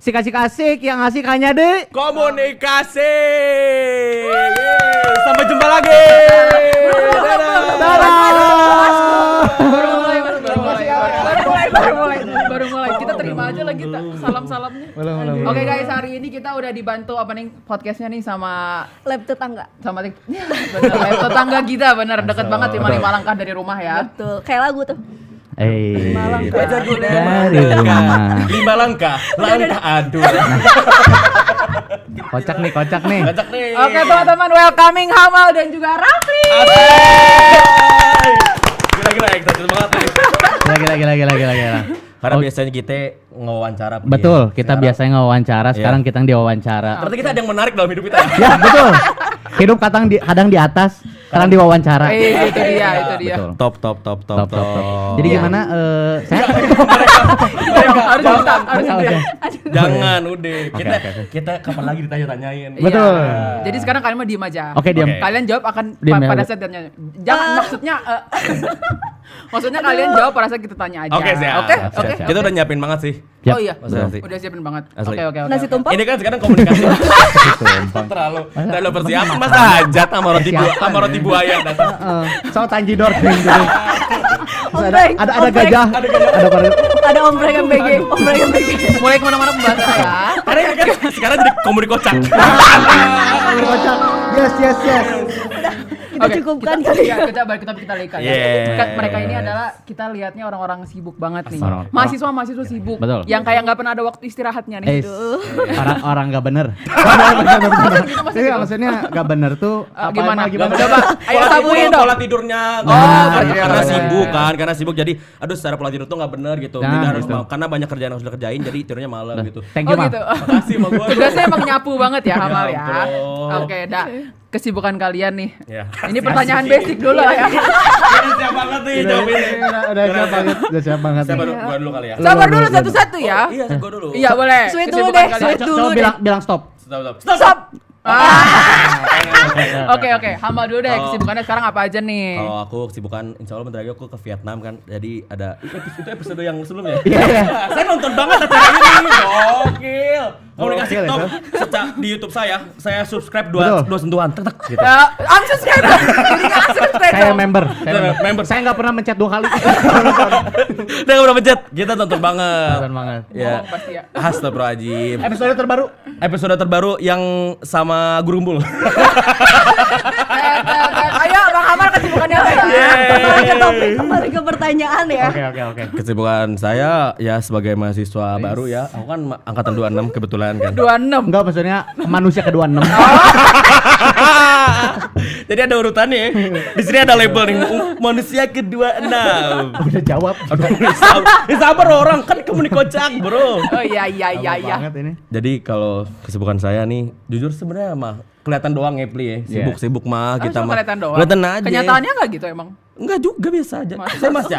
asik yang asik hanya di komunikasi. Sampai jumpa lagi. Baru mulai. Kita terima aja lagi salam-salamnya. Oke guys, hari ini kita udah dibantu apa nih podcastnya nih sama lab tetangga. bener, lab tetangga kita bener deket banget 5 langkah dari rumah ya. Betul. Kayak lagu tuh. Baca dulu dari rumah. 5 langkah aduh. Kocak nih. Oke teman-teman, welcoming Hamal dan juga Raffi. Gila excited banget nih. Gila. Karena biasanya kita ngewawancara. Betul, kita biasanya ngewawancara, sekarang kita yang diwawancara. Berarti kita ada yang menarik dalam hidup kita. Ya, betul. Hidup kadang di atas, kadang diwawancara. Itu dia. Betul. Top. Jadi gimana saya Harus Jangan udah. Kita kapan lagi ditanya-tanyain. Betul. Jadi sekarang kalian mau diem aja. Oke, diam. Kalian jawab akan Diem ya, pada udah. saat ditanya. Jangan maksudnya kalian jawab pada saat kita tanya aja. Oke, siap. Oke. Kita udah nyiapin banget sih. Siap. Oh iya. Asli. Udah siapin banget. Asli. Oke. Nasi tumpeng. Ini kan sekarang komunikasi. terlalu persiapan Mas Ajat sama roti buaya datang. So tanjidor gitu. Ombreng. Ada gajah. Ada ombreng yang BG. Mulai kemana-mana pembahasan ya. Karena ini kan sekarang jadi komunik kocak. Kocak. Yes. Kita Oke, cukupkan kita- kali ya, ya. kita balik ke topik kita lagi. Yeah. Mereka ini adalah kita lihatnya orang-orang sibuk banget nih. Orang- Mahasiswa sibuk. Betul. Yang kayak nggak pernah ada waktu istirahatnya nih. Orang nggak bener. Iya, maksudnya nggak bener tuh. Gimana? Gimana? Coba, ayo sabuin dong. Pola tidurnya karena sibuk kan, karena sibuk jadi aduh secara pola tidur tuh nggak bener gitu. Nah, Jadi harus gitu. karena banyak kerjaan yang harus dikerjain jadi tidurnya malam gitu. Thank you, Oh Ma. gitu. Makasih sama gua. Tugasnya emang nyapu banget ya Hamal ya. ampun. Oke, dah. Kesibukan kalian nih. Ya. Ini pertanyaan basic dulu lah ya. Siap banget nih jawab ini. Udah siap banget. Siapa dulu? Gua dulu kali ya. Sabar dulu satu-satu ya. Iya, gua dulu. Iya boleh. Sweet dulu Kesibukan deh, kalian. sweet dulu Coba deh. bilang stop. Stop. Oke. Hamal dulu deh. Kesibukannya sekarang apa aja nih? Kalau aku kesibukan, insya Allah bentar lagi aku ke Vietnam kan. Jadi ada itu episode yang sebelumnya. Iya. Saya nonton banget acara ini. Gokil. Komunikasi Gokil, top. itu. Di YouTube saya subscribe Betul. dua sentuhan. Tek gitu. Unsubscribe. Jadi nggak unsubscribe Saya dong. member. Member. Saya nggak pernah mencet 2 kali. Dia nggak pernah pencet. Kita nonton banget. Nonton banget. Ya. Bohong pasti ya. Astagfirullahaladzim. Episode terbaru. Episode terbaru yang sama Gurumbul. Ayo Bang Hamal kesibukannya apa ya? Kembali ke topik, kembali ke pertanyaan ya. Oke. Kesibukan saya ya sebagai mahasiswa baru ya. Aku kan angkatan 26 kebetulan kan. 26. Enggak, maksudnya manusia ke-26. Jadi ada urutannya ya. Di sini ada label nih manusia ke-26. Udah jawab. Aduh, sabar orang kan komunik kocak, Bro. Oh iya. Banget ini. Jadi kalau kesibukan saya nih, jujur sebenarnya mah kelihatan doang ya, Pli ya. Sibuk-sibuk mah Oh, kita cuma mah. kelihatan doang. Kelihatan aja. Kenyataannya nggak gitu emang. Enggak juga biasa aja. Saya masih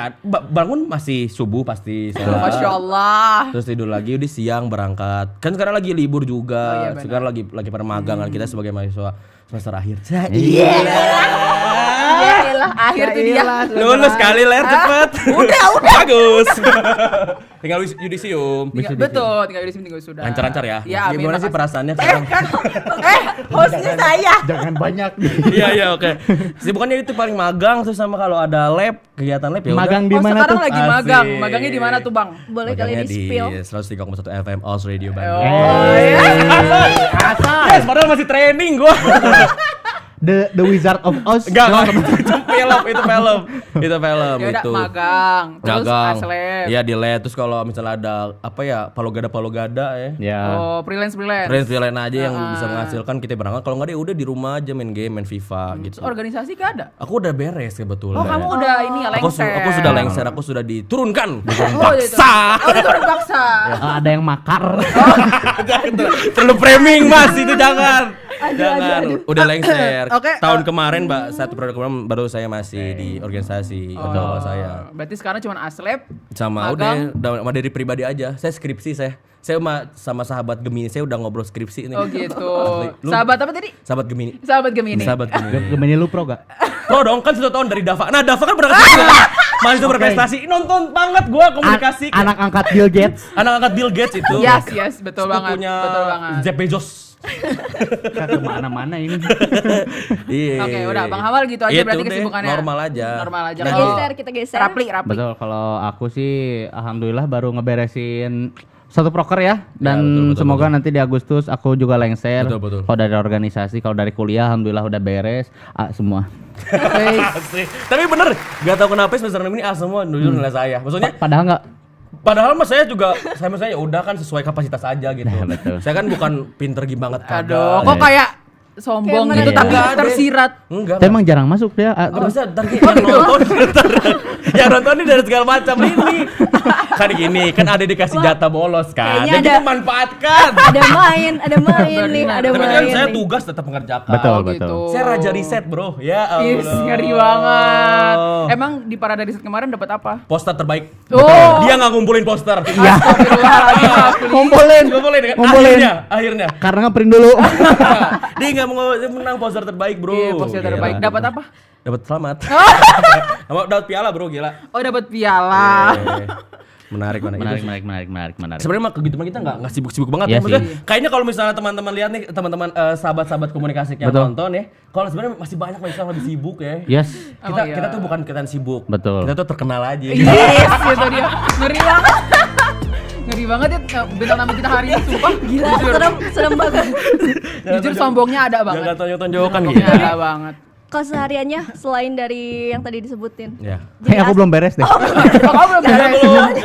bangun masih subuh pasti sholat. Masya Allah. Terus tidur lagi udah siang berangkat. Kan sekarang lagi libur juga. Oh, iya, benar. Sekarang lagi pada magang kan kita sebagai mahasiswa semester akhir. Iyalah, akhir tuh dia. Lulus kali ler cepet. Udah. Bagus. Tinggal yudisium. Betul, tinggal di sini tinggal sudah. Lancar-lancar ya. Iya, amin. Gimana sih makasih. perasaannya sekarang? Hostnya saya. Jangan banyak. Iya oke. Sibukannya itu paling magang terus sama kalau ada lab, kegiatan lab ya udah. Magang di Oh, mana sekarang tuh? lagi Asik. magang. Magangnya di mana tuh, Bang? Boleh kali Magangnya di di spill. 103,1 FM Oz Radio Bandung. Oh, iya. Yes, padahal masih training gua. The Wizard of Oz. Enggak, itu film. Itu film Ya udah itu. magang, terus Magang. aslab. Iya di lab terus kalau misalnya ada apa ya palogada ya. Ya. Oh, freelance. Freelance aja yang bisa menghasilkan kita berangkat. Kalau enggak dia udah di rumah aja main game, main FIFA gitu. Terus organisasi gak ada? Aku udah beres kebetulan. Oh, kamu udah ini ya lengser. Aku sudah lengser, aku sudah diturunkan. Oh, gitu. Oh, diturun paksa. Ada yang makar. Terlalu framing Mas, itu jangan. Jangan. Udah lengser. Oke, Tahun kemarin Mbak, satu produk kemarin baru saya masih di organisasi kedua saya. Berarti sekarang cuma aslab. Sama magang. udah dari pribadi aja. Saya skripsi saya sama sahabat Gemini saya udah ngobrol skripsi ini. Oh gitu. Lu- Sahabat apa tadi? Sahabat Gemini. Sahabat Gemini. Sahabat Gemini. Gemini lu pro gak? Pro dong kan 1 tahun dari Dava. Nah Dava kan pernah kesini. mahasiswa berprestasi. Nonton banget gua komunikasi. Anak angkat Bill Gates. Anak angkat Bill Gates itu. Yes, betul banget. Sepupunya Betul banget. Jeff Bezos. Kemana-mana ini. Iya. Oke, udah Bang Hawal gitu aja Itu berarti deh, kesibukannya. normal aja. Normal aja. Kita Kalau geser, kita geser. Rapli. Betul, kalau aku sih alhamdulillah baru ngeberesin satu proker ya, dan betul, semoga betul. nanti di Agustus aku juga lengser. Betul. Kalau dari organisasi, kalau dari kuliah alhamdulillah udah beres semua. Asik. Tapi bener, gak tau kenapa semester 6 ini semua nunjuk nilai saya. Maksudnya Padahal mas saya juga, saya udah kan sesuai kapasitas aja gitu. Nah, betul. Saya kan bukan pinter banget aduh, kok kayak sombong Kayak gitu mereka. tapi Nggak ada. tersirat. Enggak. emang jarang masuk dia. Gak bisa, ntar yang nonton, yang nonton ini dari segala macam ini. Kan gini, kan ada dikasih data bolos kan. Kayaknya Dan kita ada- manfaatkan. Ada main nih, ada Tapi kan main. saya nih. tugas tetap mengerjakan. Betul, Oh, betul. gitu. Saya raja riset bro, ya Is, Allah. ngeri banget. Emang di Parada Riset kemarin dapat apa? Poster terbaik. Oh. Dia nggak ngumpulin poster. Astagfirullahaladzim, Rapli. Ngumpulin kan? Ngumpulin. Akhirnya. Karena ngeprint dulu. Dia nggak mau menang poster terbaik bro. Iya, poster Gila. terbaik. Dapat apa? Dapat selamat. Dapat piala bro, gila. Oh, dapat piala. Menarik. Menarik. Sebenarnya mah gitu mah kita nggak sibuk-sibuk banget Iya ya. Maksudnya, sih. kayaknya kalau misalnya teman-teman lihat nih, teman-teman sahabat-sahabat komunikasi yang Betul. nonton ya, kalau sebenarnya masih banyak yang lebih sibuk ya. Yes. Kita Oh, iya. kita tuh bukan kita yang sibuk. Betul. Kita tuh terkenal aja. Yes, itu dia. Ngeri banget. Ngeri banget ya bintang tamu kita hari ini, sumpah. Gila, serem banget. Jujur sombongnya ada banget. Jangan tonjok-tonjokan gitu. Sombongnya ada banget. Kesehariannya selain dari yang tadi disebutin. Ya. Hey, aku belum beres deh. Oh, kamu belum Saya beres?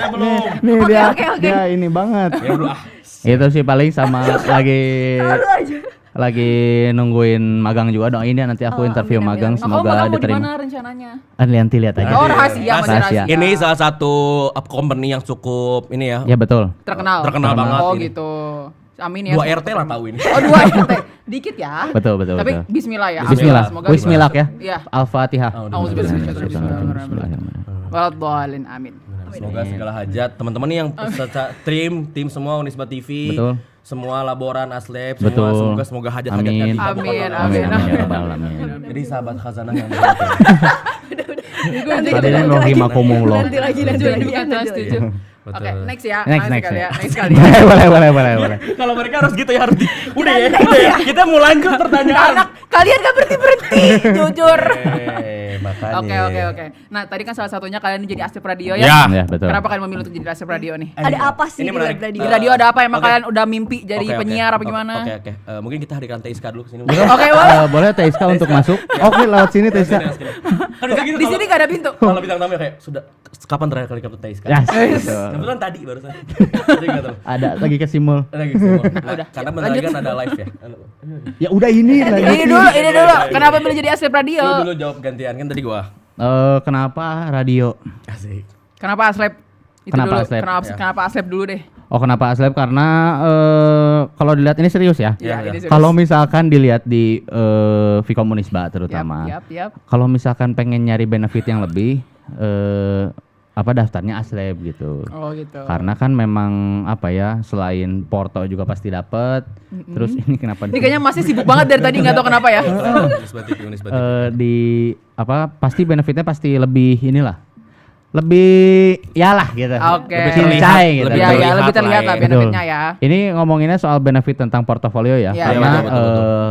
belum. Nih Oke, dia, oke. dia ini banget. Ya belum. Itu sih paling sama Lalu aja. lagi nungguin magang juga, doain ya nanti aku interview amin, magang Oh, kamu semoga mau di diterima. mana rencananya? Nanti lihat aja. Oh, rahasia, masih rahasia. Ini salah satu company yang cukup ini ya. Ya betul. Terkenal. Terkenal banget Oh, ini. gitu. Amin ya. 2 RT lah tahu ini. Oh, 2 RT. Dikit ya. Betul. Tapi bismillah ya. Bismillah. Semoga Bismillah ya. Iya. Al-Fatihah. Auzubillahi Waladhdallin. Amin. Semoga segala hajat teman-teman yang tim semua Unisba TV, Betul. semua laboran Aslep, Betul. semoga hajat-hajatnya Amin. dikabulkan. Amin. Ya Rabbal alamin. Jadi sahabat khazanah yang berhati. Tadi kan rohimakumullah. Nanti lagi. Setuju. Oke, next ya. Next. kali ya. Next kali ya. Boleh. Kalau mereka harus gitu ya harus udah ya. Kita mau lanjut pertanyaan. Anak, kalian gak berhenti. Jujur. Makanya. Oke. Nah, tadi kan salah satunya kalian jadi Asep Radio Ya. ya. Ya, betul. Kenapa kalian memilih untuk jadi Asep Radio nih? Ada apa sih Ini di menarik. web radio? Di radio ada apa? Emang Oke. kalian udah mimpi jadi Oke. penyiar apa gimana? Oke. Mungkin kita hadirkan Teiska dulu kesini. Oke, boleh. Boleh TSK untuk masuk? Oke, lewat sini TSK. Kan bisa gitu Di sini gak ada pintu. kalau bintang tamu kayak sudah kapan terakhir kali ketemu Teiska? Ya, betul. Kebetulan tadi barusan. Jadi nggak tahu. Ada lagi ke Simul. Lagi semua. Udah. Karena bentar lagi kan ada live ya. Ya udah ini lagi. Ini dulu. Kenapa pilih jadi Asep Radio? Lu dulu jawab gantian kan tadi gua. Kenapa radio? Asik. Kenapa Aslep? Itu Kenapa dulu. Aslep? Kenapa Aslep dulu deh? Oh, kenapa Aslep? Karena kalau dilihat ini serius ya. Iya, ini iya. serius. Kalau misalkan dilihat di Vkom Unisba terutama. Yap. Kalau misalkan pengen nyari benefit yang lebih daftarnya Aslep gitu. Oh gitu. Karena kan memang selain Porto juga pasti dapat. Terus ini kenapa Ini kayaknya masih sibuk banget dari tadi nggak tahu kenapa ya. Unisba TV. pasti benefitnya pasti lebih lebih gitu. Oke. Lebih cincai gitu. Lebih Ya, terlihat lebih terlihat lah lah ya. benefitnya ya. Ini ngomonginnya soal benefit tentang portofolio ya. Iya, Karena betul.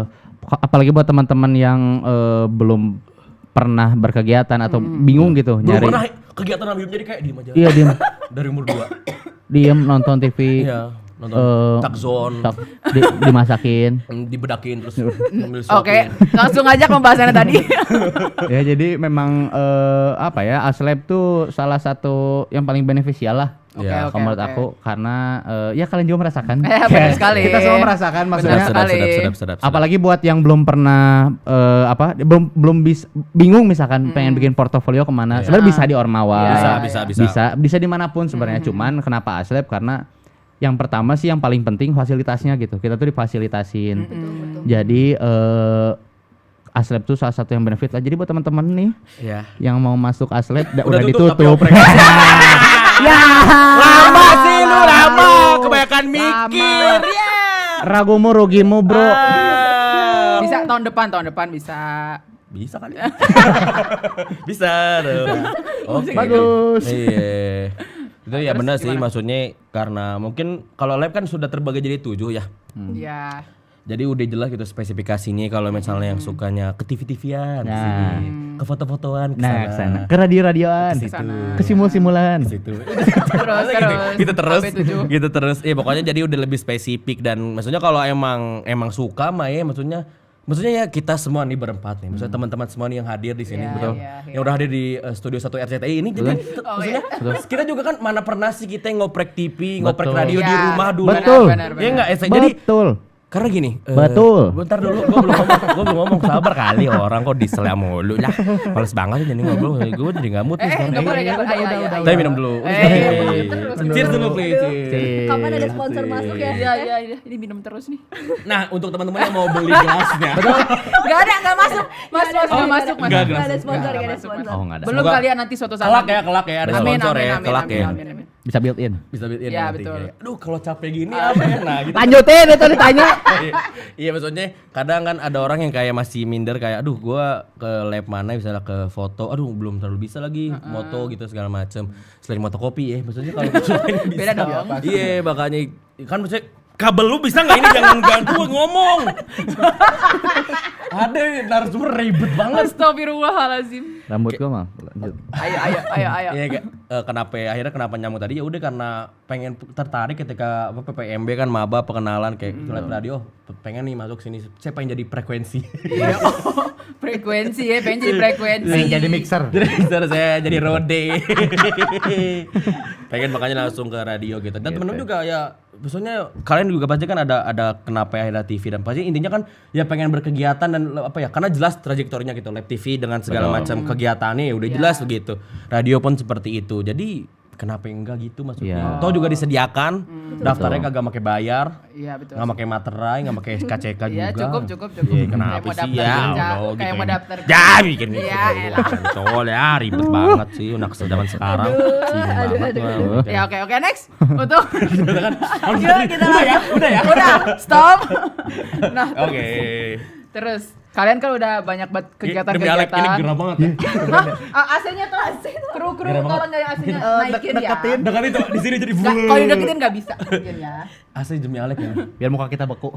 apalagi buat teman-teman yang belum pernah berkegiatan atau bingung gitu Belum nyari. pernah kegiatan Nabi jadi kayak diem aja. Iya, diem. Dari umur 2. Diem nonton TV. Iya. Nonton Takzone. Dimasakin. Dibedakin terus ambil Oke, suapin. langsung aja pembahasannya tadi. Ya jadi memang Aslep tuh salah satu yang paling benefisial lah. Ya, Oke, Menurut oke. aku karena ya kalian juga merasakan. Benar sekali. Kita semua merasakan maksudnya. Benar sekali. sedap. Apalagi buat yang belum pernah bingung misalkan pengen bikin portofolio kemana. Sebenarnya bisa di Ormawa. Bisa dimanapun sebenarnya. Cuman kenapa Aslep? Karena yang pertama sih yang paling penting fasilitasnya gitu. Kita tuh difasilitasin. Jadi Aslep tuh salah satu yang benefit lah. Jadi buat teman-teman nih Iya. yang mau masuk Aslep udah tapi ditutup. oprek. Lama sih lu lama. Kebanyakan mikir. Ragumu rugimu bro. Bisa tahun depan bisa. Bisa kali. Bisa tuh. Oke. Bagus. Iya. Itu ya Terus benar sih, gimana? maksudnya karena mungkin kalau lab kan sudah terbagi jadi 7 ya. Iya. Jadi udah jelas gitu spesifikasinya kalau misalnya yang sukanya ke TV-TV-an, Nah. ke foto-fotoan, ke Nah, sana. kesana. Ke radio-radioan. Ke situ. Ke simul-simulan. Ke situ. Terus gitu terus sampai 7. gitu terus pokoknya jadi udah lebih spesifik dan maksudnya kalau emang suka mah ya maksudnya ya kita semua nih berempat nih maksudnya teman-teman semua nih yang hadir di sini Iya, betul iya, iya. yang udah hadir di studio 1 RCTI ini juga maksudnya kita juga kan mana pernah sih kita ngoprek TV ngoprek Betul. radio di Iya, rumah dulu Betul. benar. ya enggak jadi Betul. karena gini, Betul. bentar dulu, gue belum ngomong, sabar kali orang kok diselnya mulu lah. Males banget jadi ngobrol, gue jadi nggak mood nih sekarang. Enggak boleh, enggak boleh. Saya minum dulu. Terus. Cheers dulu, please. Cheers. Kapan ada sponsor masuk ya? Iya. Ini minum terus nih. Nah, untuk teman-teman yang mau beli gelasnya, Enggak ada, enggak masuk. Mas, enggak masuk, Mas. Enggak, Nggak ada gelas. sponsor, Nggak nggak ada masuk, sponsor. Oh, enggak ada. Belum Semoga- kalian nanti suatu saat. kelak ya, ada Amin, sponsor ya, amin, kelak ya. amin. Bisa built in. Bisa bikin Iya, nanti. betul. Aduh, kalau capek gini apa ya? Nah, gitu. Lanjutin itu ditanya. Iya maksudnya kadang kan ada orang yang kayak masih minder kayak aduh gua ke lab mana misalnya ke foto aduh belum terlalu bisa lagi moto gitu segala macem selain motokopi ya maksudnya kalau misalnya bisa Beda dong. iya makanya kan maksudnya kabel lu bisa nggak ini jangan ganggu ngomong ada narasumber ribet banget Astagfirullahalazim. Rambut gua mah. Lanjut. Ayo. Iya kenapa nyamuk tadi ya udah karena pengen tertarik ketika apa PPMB kan maba perkenalan kayak live radio pengen nih masuk sini saya pengen jadi frekuensi Frekuensi ya, pengen jadi frekuensi. Jadi mixer. Director saya jadi rode pengen makanya langsung ke radio gitu dan temen-temen juga ya maksudnya kalian juga pasti kan ada kenapa ya ada TV dan pasti intinya kan ya pengen berkegiatan dan apa ya karena jelas trajektorinya gitu live TV dengan segala macam kegiatannya udah jelas begitu radio pun seperti itu jadi kenapa enggak gitu maksudnya toh juga disediakan daftarnya kagak pakai bayar Iya, betul. nggak pakai materai nggak pakai SKCK juga Iya, cukup. Iya, kenapa Kayak mau sih daftar ya kerja, Allah kayak mau gitu daftar ya bikin gitu Iya, elah. Cowok ya ribet banget sih anak zaman sekarang Bingung banget mah. Ya oke, next. Untuk Yuk kita udah, stop. Nah, Oke. terus kalian kan udah banyak banget Demi Alek ini kegiatan-kegiatan. gerah banget ya. Hah? AC-nya tuh kru kalau nggak AC-nya naikin ya. Dekat itu di sini jadi Nggak, kalau dideketin nggak bisa mungkin ya. AC demi Alek ya. Biar muka kita beku.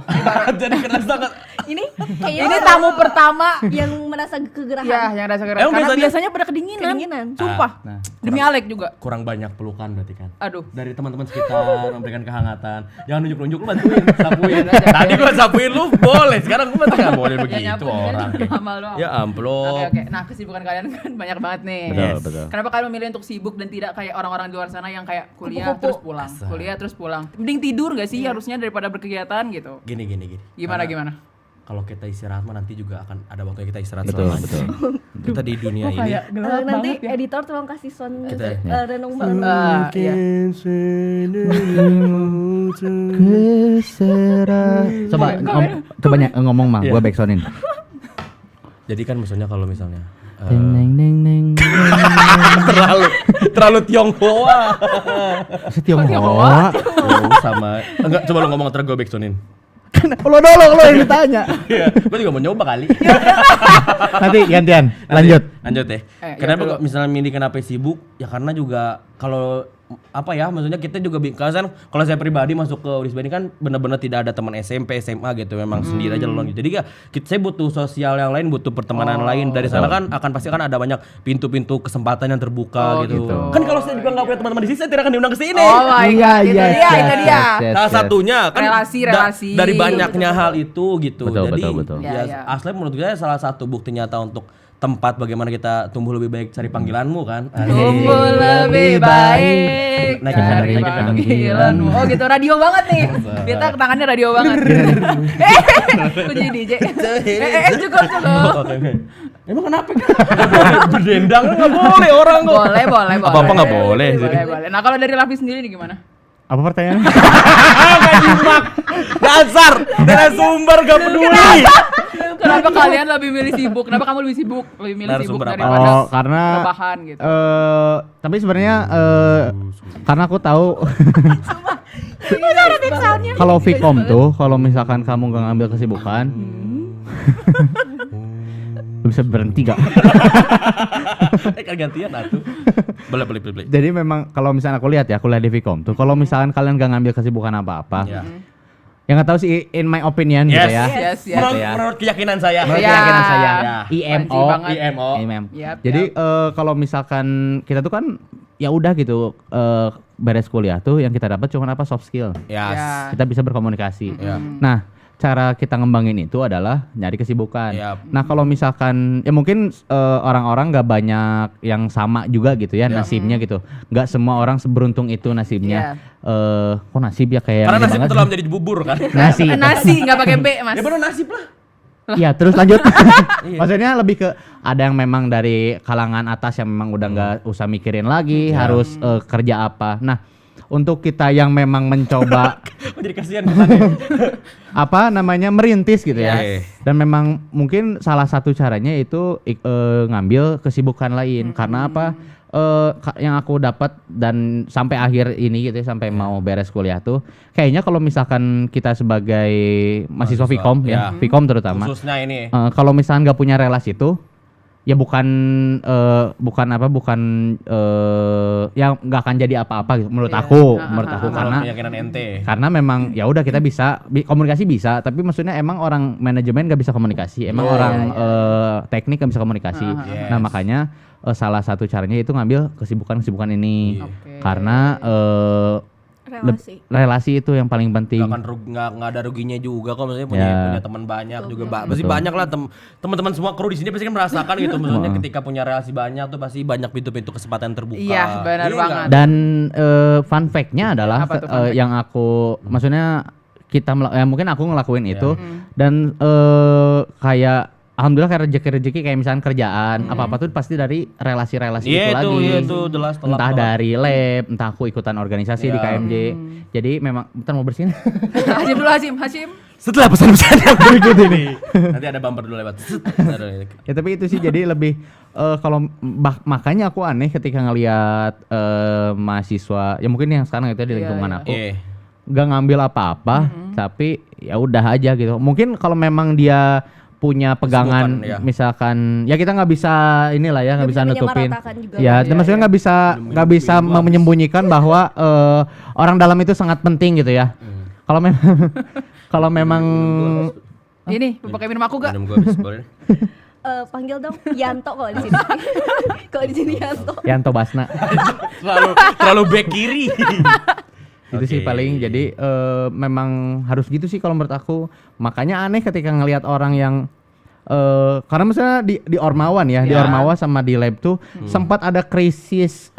Jadi keras banget. Ini kayaknya Ini tamu pertama yang merasa kegerahan. ya yang rasa keren. Emang Karena biasanya- biasanya pada kedinginan. Kedinginan. Sumpah. Nah. Demi Alek juga. Kurang banyak pelukan berarti kan. Aduh. Dari teman-teman sekitar memberikan kehangatan. Jangan nunjuk-nunjuk lu bantuin, sapuin. Tadi gua sapuin lu boleh, sekarang gua enggak boleh Ya begitu nyapu kan orang. cuma amal doang. Ya amplop. Oke. Nah, kesibukan kalian kan banyak banget nih. Betul. Kenapa kalian memilih untuk sibuk dan tidak kayak orang-orang di luar sana yang kayak kuliah Kupu-kupu. terus pulang, kuliah terus pulang. Mending tidur gak sih harusnya daripada berkegiatan gitu. Gini. Gimana? Kalau kita istirahat mah nanti juga akan ada waktunya kita istirahat Betul, selamanya. betul. Kita di dunia ini Nanti editor tolong kasih sound Kita- renung banget. Iya. Coba ngomong mah, gua backsoundin. jadi kan maksudnya kalau misalnya Neng. terlalu Tionghoa. Tionghoa. Sama enggak coba lu ngomong ntar gue backsoundin. Lo yang ditanya. Iya, gue juga mau nyoba kali. Nanti gantian. Lanjut. Lanjut deh. Kenapa kok misalnya milih kenapa sibuk? Ya karena juga kalau apa ya maksudnya kita juga kan kalau saya pribadi masuk ke Unisba ini kan benar-benar tidak ada teman SMP, SMA gitu memang sendiri aja lolong gitu. Jadi ya saya butuh sosial yang lain, butuh pertemanan lain. Dari sana kan akan pasti kan ada banyak pintu-pintu kesempatan yang terbuka gitu. Kan kalau saya juga nggak punya teman-teman di sini saya tidak akan diundang ke sini. Oh my god, itu dia. Salah satunya kan Relasi. dari banyaknya hal itu gitu. Betul, Jadi betul. Ya. Aslep menurut saya salah satu bukti nyata untuk tempat bagaimana kita tumbuh lebih baik cari panggilanmu kan. Tumbuh lebih baik. Naikin cari naikin panggilanmu. Oh gitu, radio banget nih. Kita tangannya radio banget. Aku jadi DJ. Cukup. Oke. Emang kenapa? Berdendang nggak boleh orang kok. Boleh. Apa-apa nggak boleh. Boleh. Nah kalau dari Lavi sendiri nih gimana? Apa pertanyaannya? Nggak nyimak. Dasar. Narasumber gak peduli. Kenapa kalian lebih milih sibuk? Kenapa kamu lebih sibuk? Lebih milih sibuk Narasumber apa? daripada Karena rebahan gitu. tapi sebenarnya karena aku tahu kalau Vkom tuh kalau misalkan kamu nggak ngambil kesibukan Lu bisa berhenti gak? Kan gantian atuh. Boleh. Jadi memang kalau misalnya aku lihat di Vkom tuh, kalau misalkan kalian gak ngambil kesibukan apa-apa, yang nggak tahu sih in my opinion gitu ya. Yes. Menurut keyakinan saya. Menurut keyakinan saya. Ya. IMO. Jadi kalau misalkan kita tuh kan ya udah gitu beres kuliah tuh yang kita dapat cuma apa soft skill. Yes. Kita bisa berkomunikasi. Nah, cara kita ngembangin itu adalah nyari kesibukan. Nah, kalau misalkan ya mungkin orang-orang nggak banyak yang sama juga gitu ya nasibnya gitu. Nggak semua orang seberuntung itu nasibnya. Kok nasib ya kayak karena nasib telah menjadi bubur kan. Nasi nggak pakai B, Mas. Ya benar nasib lah. Iya, terus lanjut. Maksudnya lebih ke ada yang memang dari kalangan atas yang memang udah nggak usah mikirin lagi harus kerja apa. Nah, untuk kita yang memang mencoba jadi kasihan merintis gitu ya. Dan memang mungkin salah satu caranya itu ngambil kesibukan lain. Karena apa? Yang aku dapat dan sampai akhir ini gitu ya, sampai mau beres kuliah tuh kayaknya kalau misalkan kita sebagai mahasiswa Vkom ya, Vkom terutama khususnya ini kalau misalkan nggak punya relasi itu ya bukan ya nggak akan jadi apa-apa gitu menurut aku karena memang ya udah kita bisa komunikasi bisa, tapi maksudnya emang orang manajemen nggak bisa komunikasi, emang orang teknik nggak bisa komunikasi. Nah makanya salah satu caranya itu ngambil kesibukan ini karena relasi itu yang paling penting. Nggak ada ruginya juga kok, maksudnya punya teman banyak juga, pasti banyak lah teman-teman semua kru di sini pasti kan merasakan gitu, maksudnya ketika punya relasi banyak tuh pasti banyak pintu-pintu kesempatan terbuka. Iya benar banget. Dan fun fact-nya adalah yang aku maksudnya mungkin aku ngelakuin itu dan kayak alhamdulillah kayak rezeki kayak misalnya kerjaan apa-apa tuh pasti dari relasi-relasi itu lagi. Iya itu jelas. Entah dari lab, entah aku ikutan organisasi di KMJ. Jadi memang bentar mau bersihin. Hasim. Setelah pesan-pesan yang berikut ini. Nanti ada bumper dulu lewat. Ya tapi itu sih jadi lebih kalau makanya aku aneh ketika ngelihat mahasiswa ya mungkin yang sekarang itu di lingkungan aku nggak ngambil apa-apa tapi ya udah aja gitu. Mungkin kalau memang dia punya pegangan misalkan ya kita nggak bisa inilah ya nggak bisa nutupin ya maksudnya nggak bisa menyembunyikan bahwa orang dalam itu sangat penting gitu ya. Kalau memang ini pakai minum aku gak? Minum gua habis boleh. Panggil dong Yanto kalau di sini. Kalau di sini Yanto Basna. terlalu back kiri. Itu sih paling jadi memang harus gitu sih kalau menurut aku. Makanya aneh ketika ngelihat orang yang karena misalnya di Ormawan ya, di Ormawa sama di lab tuh sempat ada krisis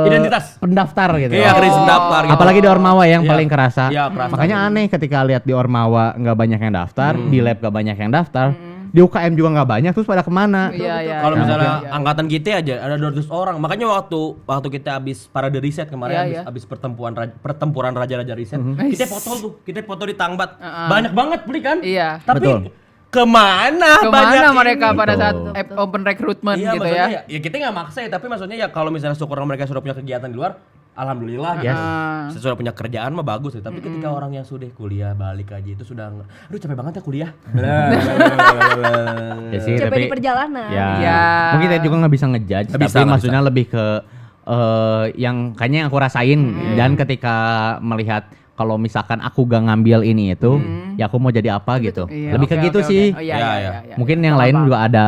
identitas pendaftar gitu. Iya, krisis pendaftar gitu. Apalagi di Ormawa yang paling kerasa. Kerasa. Makanya aneh ketika lihat di Ormawa nggak banyak yang daftar, di lab nggak banyak yang daftar. Di UKM juga nggak banyak, terus pada kemana? Kalau misalnya angkatan kita aja ada 200 orang, makanya waktu kita habis parade riset kemarin, habis pertempuran raja-raja riset, kita foto di Tangbat, banyak banget beli kan? Iya. Tapi kemana mereka pada saat open recruitment gitu ya? Ya kita nggak maksa ya, tapi maksudnya ya kalau misalnya syukur mereka sudah punya kegiatan di luar. Alhamdulillah sudah punya kerjaan mah bagus ya. Tapi ketika orang yang sudah kuliah balik aja itu sudah aduh capek banget ya kuliah. Capek di perjalanan. Mungkin kita juga nggak bisa ngejudge, tapi maksudnya lebih ke yang kayaknya yang aku rasain dan ketika melihat kalau misalkan aku gak ngambil ini itu, ya aku mau jadi apa gitu. Lebih ke gitu sih. Mungkin yang lain juga ada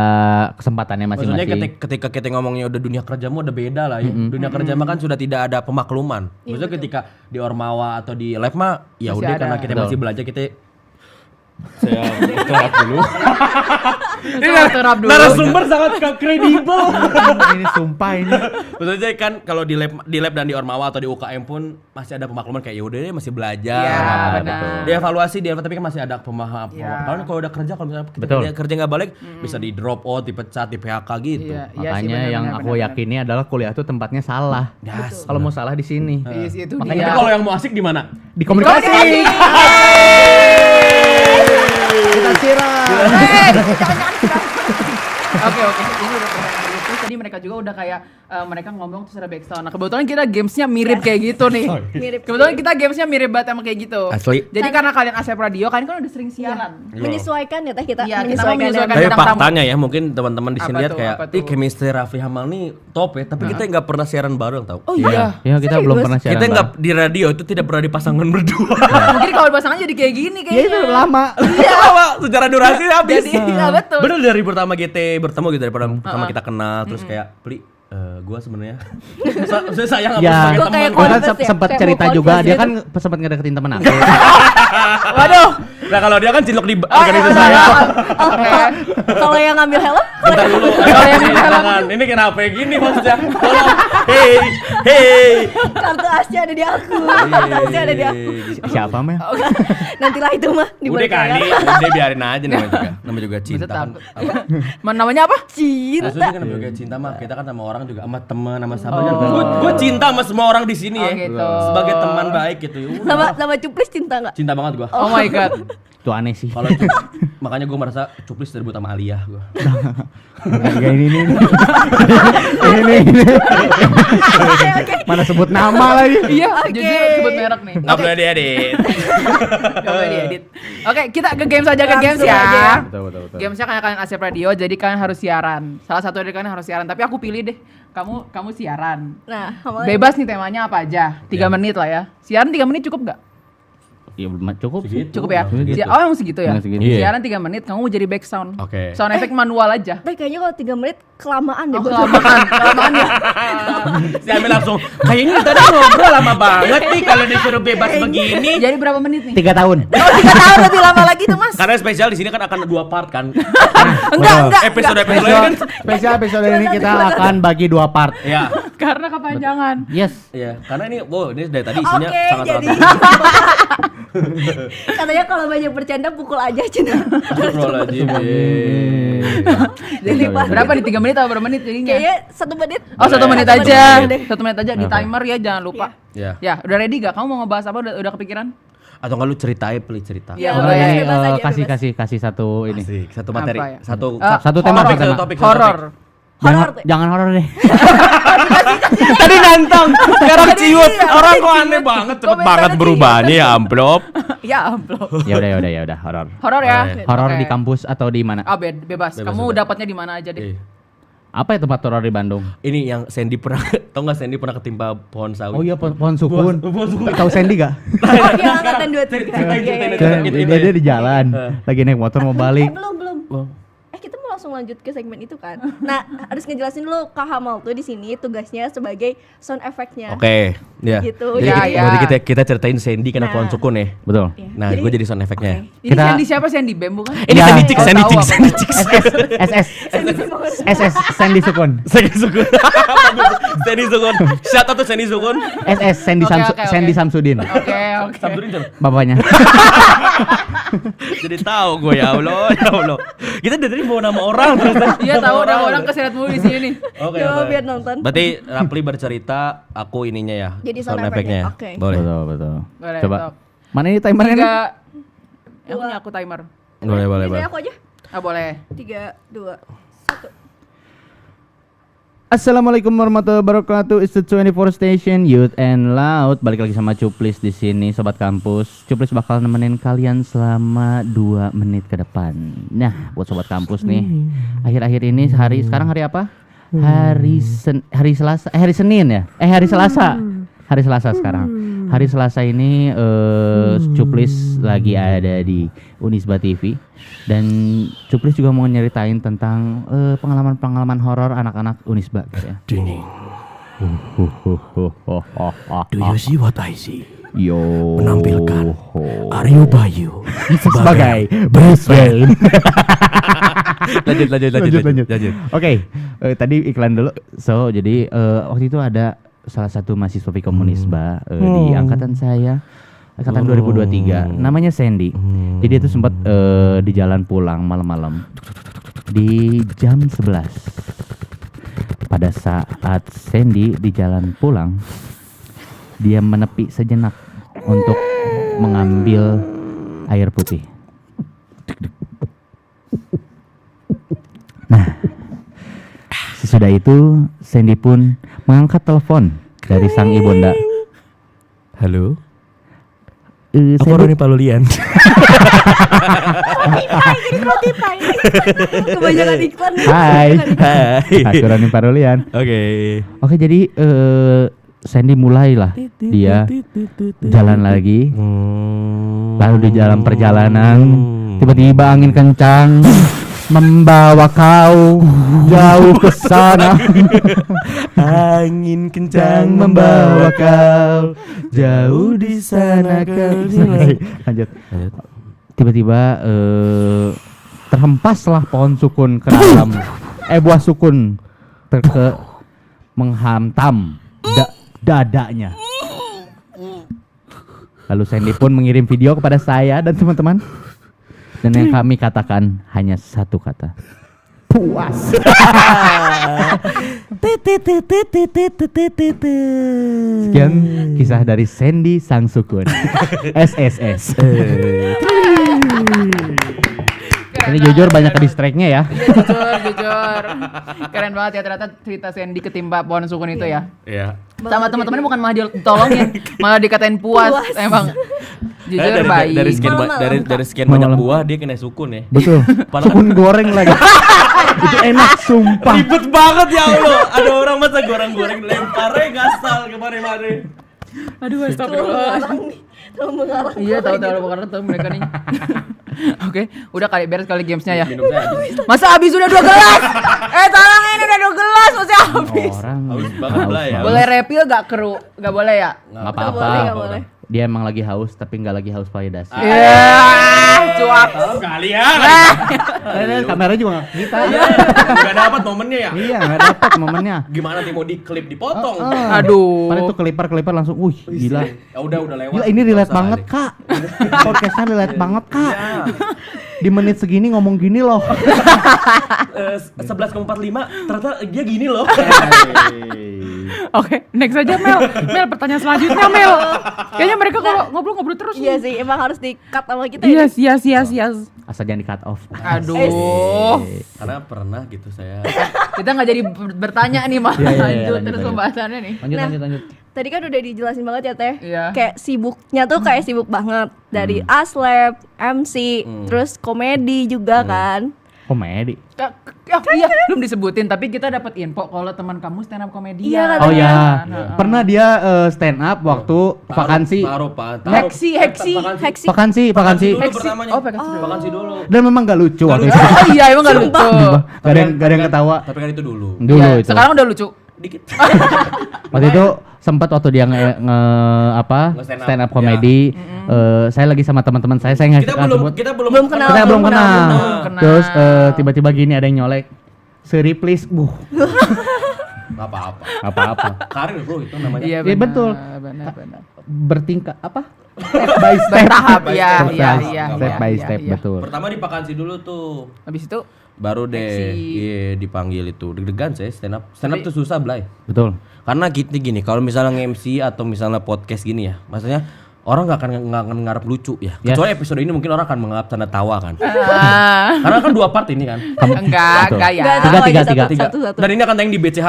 kesempatannya masing-masing. Maksudnya ketika kita ngomongnya udah dunia kerjamu udah beda lah ya. Dunia kerja mah kan sudah tidak ada pemakluman. Maksudnya ketika di Ormawa atau di lab mah ya udah karena kita masih belajar saya terap dulu. Narasumber sangat kredibel. Ini sumpah ini. Maksudnya kan kalau di lab dan di Ormawa atau di UKM pun masih ada pemakluman kayak yaudah deh masih belajar. Iya, benar. Dievaluasi tapi kan masih ada pemahaman. Kalau udah kerja kalau misalnya kita kerja nggak balik bisa di drop out, dipecat, di PHK gitu. Makanya yang aku yakini adalah kuliah itu tempatnya salah. Kalau mau salah di sini. Makanya kalau yang mau asik di mana? Di komunikasi. Kita siram. Oke. Ini udah pernah gitu. tadi mereka juga udah kayak mereka ngomong terus ada backsound. Nah kebetulan kita gamesnya mirip kayak gitu nih. Kebetulan kita gamesnya mirip banget sama kayak gitu. Asli. Jadi karena kalian Asep Radio, kalian kan udah sering siaran. Menyesuaikan ya teh kita. Iya, kita mau menyesuaikan Tapi bintang tamu. faktanya ya mungkin teman-teman di sini Apa lihat tuh, kayak apa tuh? chemistry Raffi Hamal nih top ya, tapi kita nggak pernah siaran bareng tau. Oh iya. Ya kita belum pernah siaran. Kita nggak di radio itu tidak pernah dipasangkan berdua. Mungkin kalau pasangan jadi kayak gini Ya itu kayaknya. lama. Iya, Pak. Secara durasi habis. Jadi iya betul. Bener dari pertama GT bertemu gitu, dari pertama kita kenal terus kayak Pli, gua sebenarnya saya sayang sama Ya, sebagai Kok teman. kayak Gue kan confess ya? sempat Kayak cerita mau juga, confess dia gitu. kan sempat ngedeketin temen aku. Waduh. Nah kalau dia kan cilok di organisasi saya. Oh, kalau yang ngambil helm? Bentar dulu. Jangan. Ini kenapa gini maksudnya? Tolong. Hey. Kartu asnya ada di aku. Kartu asnya ada di aku. Siapa Mel? Nantilah itu mah di Udah balik kali, layar. udah biarin aja namanya juga cinta kan. Namanya apa? Maksudnya Cinta. kan namanya juga cinta mah kita kan sama orang juga sama teman sama sahabat. Gue cinta sama semua orang di sini Oh, ya. gitu. Sebagai teman baik gitu. Sama Cuplis cinta nggak? Cinta banget gua. Oh my god. Itu aneh sih. Kalau makanya gue merasa Cuplis direbut sama Aliyah gue. Enggak ini. Mana sebut nama lagi? Iya, jujur sebut merek nih. Nggak boleh diedit. Gak boleh diedit. Oke, kita ke games aja, ke games Langsung ya. aja ya. Betul. Gamesnya kayak kalian Asep Radio, jadi kalian harus siaran. Salah satu dari kalian harus siaran, tapi aku pilih deh. Kamu siaran. Nah, kamu Bebas nih temanya apa aja. 3 menit lah ya. Siaran 3 menit cukup nggak? Iya belum cukup. Segitu. Cukup ya? Segitu. Oh emang segitu ya? Emang segitu. Iya. Siaran 3 menit, kamu mau jadi back sound. Oke. Sound effect manual aja. Tapi kayaknya kalau 3 menit kelamaan deh. Oh, buat- kelamaan ya. Si Amel langsung, kayaknya tadi ngobrol lama banget nih kalau disuruh bebas begini. Jadi berapa menit nih? 3 tahun. Oh 3 tahun lebih lama lagi tuh mas. Karena spesial di sini kan akan 2 part kan. Enggak. Episode-episode kan. Spesial ini kita akan bagi 2 part. Ya. Karena kepanjangan. Yes. Iya, karena ini ini dari tadi isinya Oke, sangat-sangat. jadi katanya kalau banyak bercanda pukul aja Cina. Astagfirullahaladzim. Jadi berapa nih 3 menit atau berapa menit jadinya? Kayaknya 1 menit. Oh 1 menit Boleh. aja. 1 1 menit aja di timer ya, jangan lupa. Iya. Ya, udah ready gak? Kamu mau ngebahas apa? Udah kepikiran? Atau enggak lu ceritain cerita. Iya, boleh. Ini, Bebas aja, bebas. kasih satu ini. Asik, satu materi, Apa ya? Satu tema, horor. satu topik. Horor. Jangan horor deh. Tadi nantang, sekarang ciut. Iya, Orang kok ciut. aneh banget, cepet Komentarnya banget ciut. berubahnya ya amplop. Ya amplop. Ya udah horor. Horor ya? Horor Oke. di kampus atau di mana? Ah, bebas. Kamu bebas. dapatnya di mana aja deh. Apa ya tempat horor di Bandung? Ini yang Sandy pernah, tau nggak Sandy pernah ketimpa pohon sawit? Oh iya pohon sukun. Pohon sukun. Tahu Sandy gak? Oh, dia angkatan 23. Dia di jalan, lagi naik motor mau balik. Belum. Kita mau langsung lanjut ke segmen itu kan. Nah, harus ngejelasin dulu Kak Hamal tuh di sini tugasnya sebagai sound effect-nya. Oke, ya. Gitu. Jadi Ya, berarti ya. kita ceritain Sandy kena Nah. pohon sukun ya. Betul. Iya. Nah, gue jadi sound effect-nya. Ini Kita- Sandy siapa? Sandy Bem bukan? Ini Ya. Sandy Chicks, Oh, Sandy tahu Chicks, apa. Sandy Chicks. SS Sandy Sukun. Sandy Sukun. Sandy Sukun. Shout out to Sandy Sukun. SS Oke. Sandy Samsudin. Oke. Samsudin siapa? Bapaknya. Jadi tahu gue ya Allah, ya Allah. Kita dari tadi mau nama orang terus. Iya tahu ada orang keseret mulu di sini nih. Oke. Coba oke. biar nonton. Berarti Rapli bercerita, aku ininya ya. Jadi sound effect-nya. Oke. Boleh. Betul. Boleh, Coba. top. Mana ini timernya nih? 3. Yang punya aku timer. Boleh, boleh, Ini boleh. aku aja. Ah boleh. 3, 2, 1. Assalamualaikum warahmatullahi wabarakatuh. It's the 24 Station Youth and Loud. Balik lagi sama Cuplis di sini, sobat kampus. Cuplis bakal nemenin kalian selama 2 menit ke depan. Nah, buat sobat kampus nih, akhir-akhir ini sekarang hari apa? Hari Selasa, hari Senin ya? Hari Selasa. Hari Selasa sekarang. Hari Selasa ini Cuplis lagi ada di Unisba TV dan Cuplis juga mau nyeritain tentang pengalaman-pengalaman horor anak-anak Unisba gitu ya. Do you see what I see? Yo. Menampilkan Aryo Bayu sebagai Bruce Wayne. Lanjut. Oke, tadi iklan dulu. So, jadi waktu itu ada salah satu mahasiswa Vkom Unisba di angkatan saya, angkatan 2023. Namanya Sandy. Jadi dia tuh sempat di jalan pulang malam-malam di jam 11. Pada saat Sandy di jalan pulang, dia menepi sejenak untuk mengambil air putih. Nah, si Sesudah itu Sandy pun mengangkat telepon dari sang ibunda. Halo. Aku Roni Palulian. Spotify. Kebanyakan iklan nih. Hai. Hai. Aku Roni Parulian. Oke, jadi Sandy mulailah dia jalan lagi. Lalu di dalam perjalanan tiba-tiba angin kencang membawa kau jauh ke sana. Angin kencang Membawa kau jauh di sana kau. Lanjut. Tiba-tiba terhempaslah pohon sukun ke dalam buah sukun menghantam dadanya. Lalu Sandy pun mengirim video kepada saya dan teman-teman. Dan yang kami katakan hanya satu kata. Puas. Sekian kisah dari Sandy Sang Sukun. SSS. Ini jujur banyak ke distract-nya ya. Jujur. Keren banget ya ternyata cerita Sandy ketimpa pohon sukun itu ya. Iya. Sama teman-temannya bukan malah ditolongin, malah dikatain puas. Emang jujur baik. Dari sekian banyak buah dia kena sukun ya. Betul. Sukun goreng lagi. Itu enak sumpah. Ribet banget ya Allah. Ada orang masa goreng-goreng lemparnya gasal kemari-mari. Aduh, astagfirullah. Terlalu mengarang. Iya, tahu karena tahu mereka nih. Oke, udah kali beres kali gamesnya ya. Minum saya habis. Masa habis udah 2 gelas? Tolong ini udah 2 gelas masih habis. Orang Haus banget lah ya. Boleh refill gak kru? Gak boleh ya? nggak Nggak apa-apa. boleh. Dia emang lagi haus tapi nggak lagi haus validasi. Cuap. Tahu kali ya. Kameranya juga nggak kita. Enggak dapat momennya ya. Iya nggak dapat momennya. Gimana nih mau diklip dipotong? Aduh. Padahal itu kelipar langsung, gila. Ya udah lewat. Gila ini relate Nggak usah banget kali. kak. Podcastnya relate banget kak. Iya. Di menit segini ngomong gini loh. 11,45 ternyata dia gini loh. Oke, next aja Mel. Mel, pertanyaan selanjutnya Mel. Kayaknya mereka kalau ngobrol-ngobrol terus. Iya sih, emang harus di-cut sama kita ya. Yes. Asal jangan di cut off. Aduh. Karena pernah gitu saya. Kita nggak jadi bertanya nih mah. Iya, Lanjut lanjut, terus lanjut. pembahasannya nih. Lanjut. Tadi kan udah dijelasin banget ya Teh. Iya. Kayak sibuknya tuh kayak sibuk banget. Dari Aslab, MC, terus komedi juga kan. Komedi. Iya, belum disebutin tapi kita dapat info kalau teman kamu stand up komedian. Iya, Oh katanya. ya, Nah. pernah dia stand up waktu vakansi. Heksi. Heksi. Vakansi. Dulu pertamanya. Oh, Vakansi dulu. Dan memang gak lucu waktu itu. Oh iya, emang gak lucu. Gak ada yang ketawa. Tapi kan itu dulu. Dulu Iya, itu. sekarang udah lucu. Dikit. Waktu itu sempat waktu dia stand up komedi. Saya lagi sama teman-teman saya nggak Kita belum Belum kenal. kita belum kenal. kenal. Terus tiba-tiba gini ada yang nyolek. Seri please, Gak apa-apa. apa-apa. Karir bro itu namanya. Iya, Iya, betul. Benar. Bertingkat apa? Step by step. Bertahap, iya. Step by step, betul. Pertama di Vakansi dulu tuh. Habis itu Baru deh Heksi. dipanggil itu. Deg-degan saya stand up. Stand up tuh susah, Blay. Betul. Karena kita gini, kalau misalnya nge-MC atau misalnya podcast gini ya, maksudnya orang nggak akan ngarep lucu ya. Yes. Kecuali episode ini mungkin orang akan menganggap tanda tawa kan. Karena kan 2 part ini kan. enggak Betul. ya. Nggak Tiga, tahu tiga, aja tiga. satu. Dan ini akan tayang di BCH.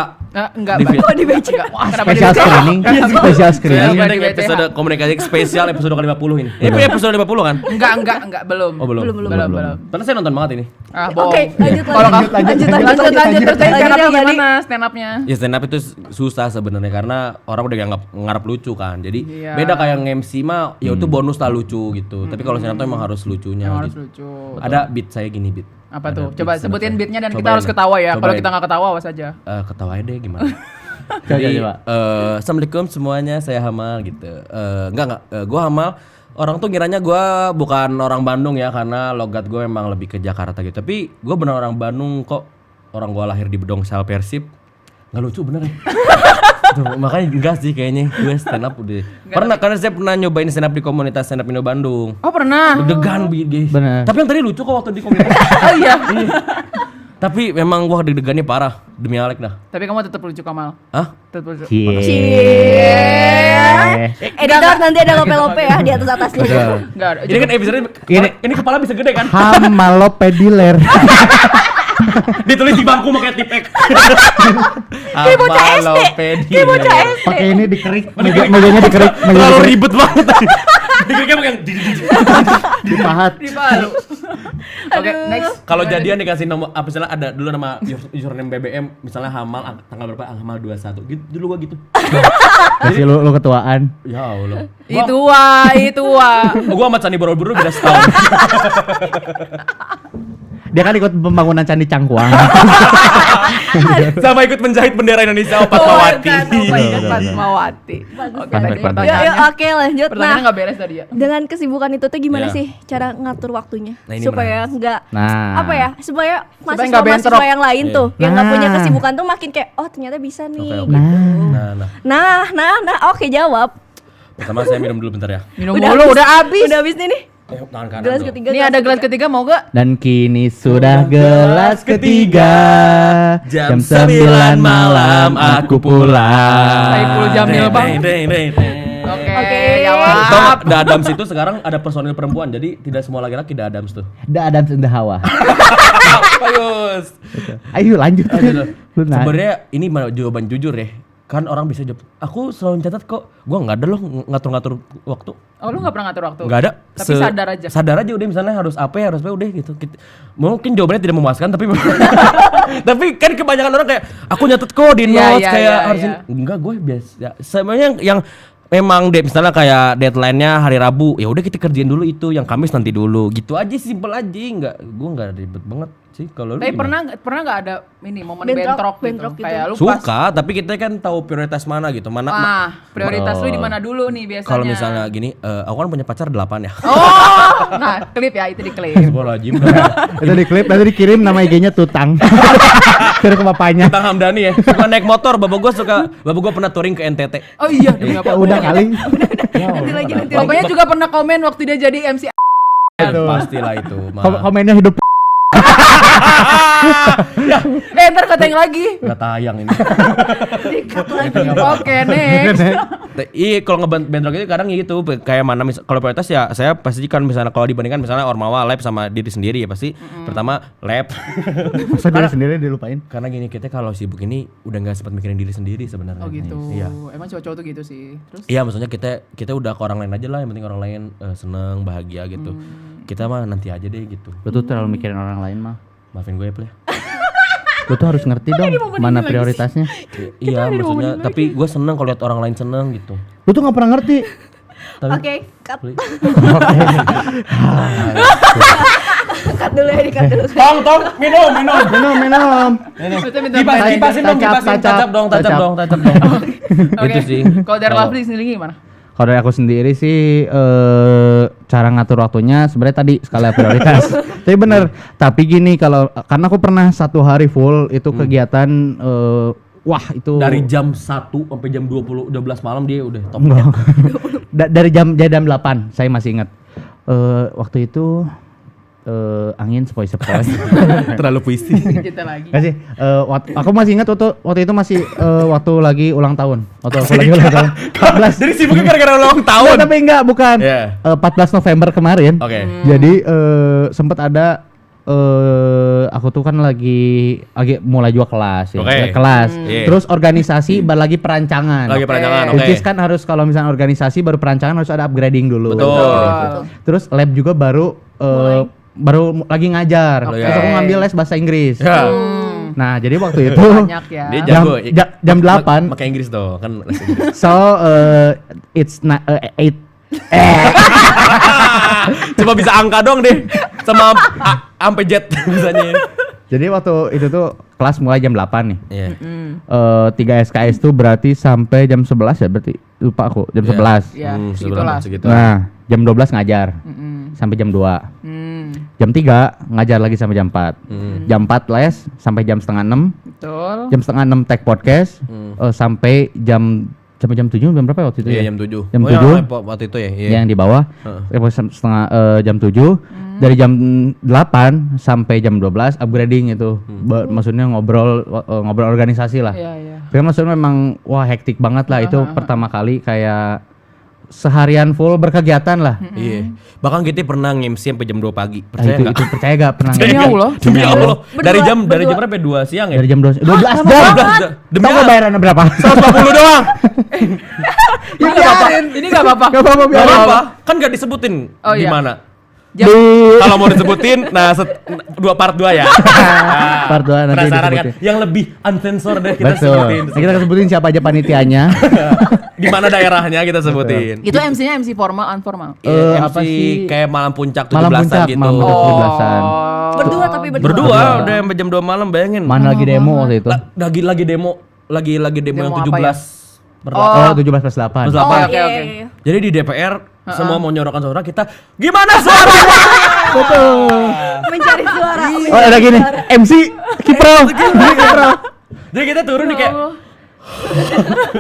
Enggak. Di- Oh, di BC. Kenapa Special di BCH? screening, special Saya screening. Kenapa ada di BCH? episode komunikasi spesial episode ke-50 ini. Ini episode 50 kan? Enggak, belum. Oh, belum. Belum. Karena saya nonton banget ini. Ah, bohong. Oke, lanjut. Kalau kamu lanjut. lanjut terus tadi stand up-nya Lanjut, gimana stand up-nya? Ya stand up itu susah sebenarnya karena orang udah ngarep lucu kan. Jadi Iya. beda kayak nge-MC mah ya itu bonus lah lucu gitu. Tapi kalau stand up tuh emang harus lucunya Yang harus gitu. lucu. Ada beat saya gini beat. Apa Ada tuh? beat Coba stand up sebutin saya. beatnya dan kita Cobain harus ya. ketawa ya. Kalau Cobain. kita nggak ketawa awas aja. Ketawa aja deh gimana. Jadi Coba. assalamualaikum semuanya, saya Hamal gitu. Enggak, gue Hamal. Orang tuh ngiranya gue bukan orang Bandung ya karena logat gue emang lebih ke Jakarta gitu. Tapi gue bener orang Bandung kok. Orang gue lahir di Bedongsel Persib. Nggak lucu bener ya. Tuh, makanya enggak sih kayaknya gue stand up udah. Pernah karena saya pernah nyobain stand up di komunitas stand up Indo Bandung. Oh, pernah. Deg-degan guys. Bener. Tapi yang tadi lucu kok waktu di komunitas. Oh iya. Tapi memang gua deg-degannya parah demi Alek dah. Tapi kamu tetap lucu Kamal. Hah? Tetap lucu. Editor nanti ada lope-lope ya di atasnya. Enggak ada. Ini kan episode Ini- ini kepala bisa gede kan? Hamalopediler. Ditulis di bangku pakai tipek. Kayak bocah SD. Kayak bocah SD. Pakai ini dikerik, mejanya dikerik, Terlalu ribet banget. Dikeriknya pakai dipahat. Di Palu. Oke, next. Kalau jadian dikasih nomor apa misalnya ada dulu nama username BBM misalnya Hamal tanggal berapa? Hamal 21. Gitu dulu gua gitu. Kasih lu ketuaan. Ya Allah. Itu wah. Gua sama Candi Borobudur beda setahun. Dia kan ikut pembangunan Candi Cangkuang. Sama ikut menjahit bendera Indonesia Fatmawati. Fatmawati. Oke, Baik, baik. Oke, lanjut. Pertanyaannya Nah, nggak beres tadi ya. dengan kesibukan itu tuh gimana Iya. sih cara ngatur waktunya Nah, ini supaya nggak Nah. apa ya supaya nggak mahasiswa bentrok. yang lain Iya. tuh yang nggak Nah. punya kesibukan tuh makin kayak oh ternyata bisa nih Oke. gitu. Nah. Oke jawab. Pertama saya minum dulu bentar ya. Minum dulu, udah habis. Udah habis nih nih. Tangan kanan Gelas dong. ketiga. Ini ada gelas ketiga mau gak? Dan kini sudah gelas ketiga. Jam 9 malam aku pulang. Saiful Jamil bang. Oke, jawab. Toh, The Adams itu sekarang ada personil perempuan, jadi tidak semua laki-laki The Adams tuh. The Adams and the Hawa. Apa Yus? Ayo lanjut. Lu nah. Sebenarnya ini jawaban jujur ya. Kan orang bisa jawab, aku selalu mencatat kok. Gua nggak ada loh ngatur-ngatur waktu. Oh lu gak pernah ngatur waktu? Nggak ada. Tapi sadar aja. Sadar aja udah misalnya harus apa ya, harus apa udah gitu. Mungkin jawabannya tidak memuaskan tapi tapi kan kebanyakan orang kayak aku nyatet kok di Iya, notes iya, kayak iya, harus iya. enggak gue biasa. Sebenarnya yang memang misalnya kayak deadline-nya hari Rabu, ya udah kita kerjain dulu itu, yang Kamis nanti dulu. Gitu aja simple aja, gue enggak ribet banget sih kalau lu. Tapi gimana? pernah nggak ada ini momen Bentrok bentrok gitu? gitu. Kayak lu pas. Suka, tapi kita kan tahu prioritas mana gitu. Mana Prioritas lu di mana dulu nih biasanya? kalau misalnya gini, aku kan punya pacar 8 ya. Oh, nah klip ya itu di klip. Astagfirullahaladzim. Itu di klip nanti dikirim nama IG-nya Tutang. Kirim ke bapaknya. Tentang Hamdani ya, suka naik motor. Bapak gue pernah touring ke NTT. Oh iya, demi apa? Udah kali. Nanti lagi. Bapaknya juga pernah komen waktu dia jadi MC. Pastilah itu. Komennya hidup. Ntar katanya lagi. Gak tayang ini. Oke, next. Iya, kalau ngebentrok itu kadang gitu. Kayak mana kalau prioritas ya saya pasti kan misalnya kalau dibandingkan misalnya Ormawa lab sama diri sendiri ya pasti pertama lab. Masa diri sendiri dilupain? Karena gini kita kalau sibuk ini udah nggak sempat mikirin diri sendiri sebenarnya. Oh gitu. Iya. Emang cowok-cowok tuh gitu sih. Terus Iya, maksudnya kita udah ke orang lain aja lah, yang penting orang lain seneng, bahagia gitu. Kita mah nanti aja deh gitu. Lu tuh terlalu mikirin orang lain mah. Maafin gue ya, Play. Lu tuh harus ngerti dong mana prioritasnya. Iya, maksudnya tapi gue seneng kalau lihat orang lain seneng gitu. Lu tuh gak pernah ngerti. Oke, cut. Cut dulu ya, di-cut dulu. Tong, minum. Kipasin Tacap dong. Itu sih. Kalau dari Lovely sendiri gimana? Kalau dari aku sendiri sih cara ngatur waktunya sebenarnya tadi skala prioritas. Tapi bener. Tapi gini karena aku pernah 1 hari full itu kegiatan wah itu Dari jam 1 sampai jam 12 malam dia udah top. Enggak. Dari jam 8 saya masih ingat. Waktu itu angin sepoi-sepoi. Terlalu puisi. Kita lagi. Nggak sih, aku masih ingat waktu itu masih waktu lagi ulang tahun. Waktu aku lagi ulang tahun. 14. Jadi sibuknya gara-gara ulang tahun. Nggak, tapi enggak, bukan. Yeah. 14 November kemarin. Oke. Jadi sempat ada aku tuh kan lagi mulai juga kelas ya. Oke. Kelas. Yeah. Terus organisasi lagi perancangan. Lagi perancangan, oke. Which is kan harus kalau misalnya organisasi baru perancangan harus ada upgrading dulu. Betul. Terus lab juga baru lagi ngajar. Oke. Terus aku ngambil les bahasa Inggris. Ya. Nah, jadi waktu itu Banyak ya. Dia jam, jago. jam 8. Pakai Inggris tuh, kan les Inggris. So it's not 8. Coba bisa angka dong deh. Sama sampai jet bisanya. Jadi waktu itu tuh kelas mulai jam 8 nih. Iya. 3 SKS tuh berarti sampai jam 11 ya berarti. Lupa aku, jam 11. Ya, segitulah. segitulah. Nah, jam 12 ngajar. Sampai jam 2. Jam 3 ngajar lagi sampai jam 4. Jam 4 les sampai jam setengah 6. Betul. Jam setengah 6 take podcast sampai jam 7 jam berapa ya waktu itu? Iya, ya? jam 7. Jam Oh, 7. ya, waktu itu ya. Iya. Yang di bawah setengah jam 7. Dari jam 8 sampai jam 12 upgrading itu. Maksudnya ngobrol organisasi lah. Iya, iya. Tapi maksudnya memang wah hektik banget lah itu pertama kali kayak seharian full berkegiatan lah. Iya. Bahkan kita pernah nge-MC sampai jam 2 pagi. Nah, Percaya enggak? itu percaya gak pernah Demi nge-MC? Allah. Demi Allah. Dari jam berdua. berapa? 2 siang ya? Dari jam 12 jam. Demi Tahu Allah. bayarannya berapa? 150 doang. Ini nggak apa-apa. Ini nggak apa-apa. Gak apa-apa Gak biar apa-apa. Kan gak disebutin Oh, di iya. mana. Jam- Kalau mau disebutin, nah part 2 ya. Part dua nanti Penasaran kan? disebutin. Yang lebih unsensor deh kita Betul. sebutin. Nah, kita sebutin siapa aja panitianya. Di mana daerahnya kita sebutin. Itu MC-nya MC formal, unformal. Iya, apa MC sih? kayak malam puncak 17-an Malam puncak, gitu. malam puncak 17-an. Berdua tapi berdua. Berdua udah sampai jam 2 malam, bayangin. Mana lagi demo waktu itu? Lagi demo Demo yang apa 17 per Oh, 17 plus 8. Plus Oh, delapan. oke, oke. Jadi di DPR semua mau nyorokan suara kita. Gimana suara? Mencari suara. Oh, ada gini. MC Kipro. Jadi kita turun nih kayak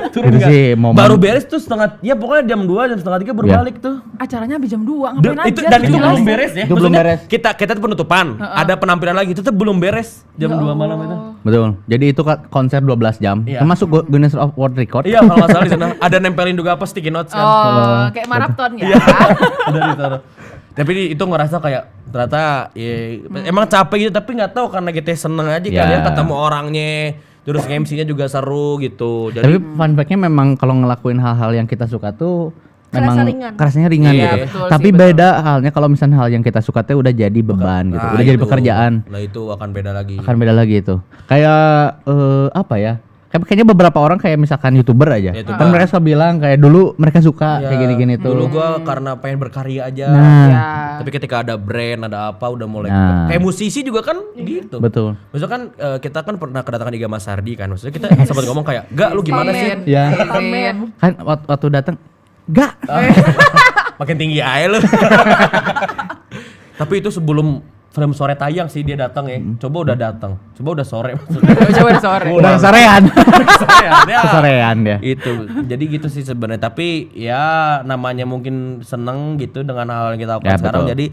turun Itu nggak? sih momen. Baru beres tuh setengah, ya pokoknya jam 2 jam setengah 3 baru Iya. balik tuh. Acaranya habis jam 2, ngapain aja? Itu dan itu jelas. belum beres ya. Itu belum Maksudnya beres. Kita penutupan, ada penampilan lagi, itu tuh belum beres jam 2 malam itu. Betul. Jadi itu konser 12 jam. Iya. Termasuk Guinness of World Record. Iya kalau nggak salah di sana ada nempelin juga apa sticky notes kan. Oh, kayak maraton ya. Udah ditaruh. Tapi itu ngerasa kayak ternyata ya, emang capek gitu tapi nggak tahu karena kita seneng aja Ya. kalian ketemu orangnya terus MC-nya juga seru gitu. Tapi Jadi fun fact-nya memang kalau ngelakuin hal-hal yang kita suka tuh Kerasa memang ringan. kerasanya ringan Iya, gitu. betul Tapi sih, betul. beda halnya kalau misalnya hal yang kita suka tuh udah jadi beban gitu. nah, Udah jadi itu. pekerjaan. Nah itu akan beda lagi. Akan beda lagi itu. Kayak apa ya? Kayaknya beberapa orang kayak misalkan YouTuber aja. YouTuber. Kan mereka suka bilang kayak dulu mereka suka Ya, kayak gini-gini tuh. Dulu gua karena pengen berkarya aja. Nah, Ya. Tapi ketika ada brand, ada apa udah mulai Nah. kayak musisi juga kan gitu. betul. Maksudnya kan kita kan pernah kedatangan Iga Mas Sardi kan. Maksudnya kita sempat ngomong kayak, "Gak, lu gimana sih?" Amin. Ya. Amin. Kan waktu datang enggak. Makin tinggi aja lu. Tapi itu sebelum film sore tayang sih dia datang ya. Coba udah datang. Coba udah sore maksudnya. Coba sore. Udah sorean. Sorean, ya. Kesorean dia. Itu. Jadi gitu sih sebenarnya. Tapi ya namanya mungkin seneng gitu dengan hal yang kita lakukan Ya, sekarang. betul. Jadi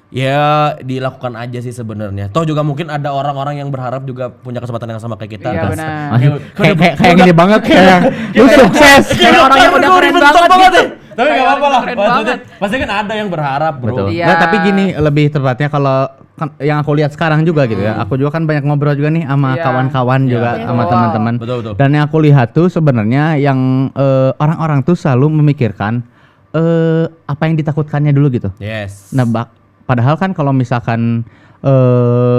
ya dilakukan aja sih sebenarnya. Toh juga mungkin ada orang-orang yang berharap juga punya kesempatan yang sama kayak kita. Iya, Terus- benar. Masih kayak udah- gini banget kayak lu sukses. Kayak orang yang udah keren banget gitu. Tapi Kayak gak apa-apa orang lah. keren Maksudnya, banget. pasti kan ada yang berharap bro. Betul. Iya. Nah, tapi gini lebih tepatnya kalau kan, yang aku lihat sekarang juga gitu ya. Aku juga kan banyak ngobrol juga nih sama Iya. kawan-kawan juga Iya, sama betul. teman-teman. Betul, betul. Dan yang aku lihat tuh sebenarnya yang orang-orang tuh selalu memikirkan apa yang ditakutkannya dulu gitu. Yes. Nah, padahal kan kalau misalkan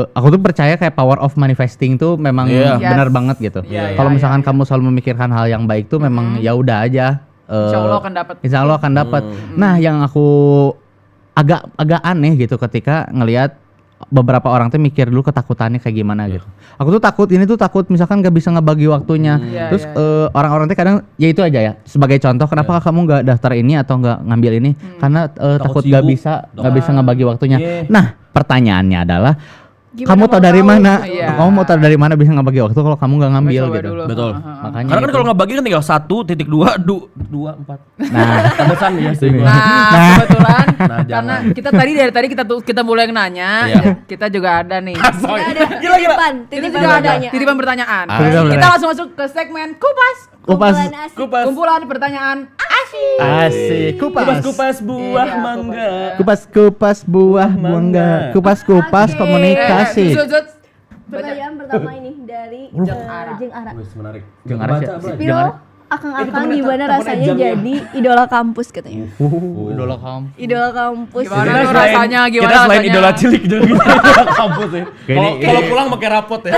aku tuh percaya kayak power of manifesting tuh memang Iya. benar Yes. banget gitu. Iya, Kalau iya, misalkan iya. kamu selalu memikirkan hal yang baik tuh memang ya udah aja. Insya Allah akan dapat. Insya Allah akan dapat. Nah, yang aku agak aneh gitu ketika ngelihat beberapa orang tuh mikir dulu ketakutannya kayak gimana gitu. Aku tuh takut misalkan gak bisa ngebagi waktunya. Iya, Terus iya, orang-orang tuh kadang ya itu aja ya. Sebagai contoh kenapa kamu nggak daftar ini atau nggak ngambil ini? Karena takut gak sibuk. bisa ngebagi waktunya. Iya. Nah, pertanyaannya adalah Gimana kamu mau tahu dari tahu? mana? Iya. Kamu mau tahu dari mana bisa ngebagi waktu kalau kamu nggak ngambil Coba gitu. dulu. Betul. Makanya Karena kan itu. kalau nggak bagi kan tinggal 1.2, 4. Nah, Tebesan ya sih gua. Nah, kebetulan Nah, karena jangan. kita dari tadi kita mulai nanya, Iya. kita juga ada nih. Sorry. Ada Gila. titipan, Kita titipan juga ada pertanyaan. titipan pertanyaan. Asik. Kita langsung masuk ke segmen kupas. kupas Kumpulan asik. Kupas. Kumpulan pertanyaan asik. asik Kupas buah Iya, mangga. Kupas buah mangga. Kupas Oke. komunikasi. Zut. Pertanyaan pertama ini dari Jeng Ara. Wih, menarik. Jeng Ara Baca, sih. Bray. Pil, akang-akang temennya- gimana temennya rasanya Jeng ya? jadi idola kampus katanya. Idola kamu. Idola kampus. Gimana Kita tuh selain- rasanya? Gimana Kita selain rasanya? idola cilik juga kita idola kampus ya. Gini- Kalau pulang pakai rapot ya.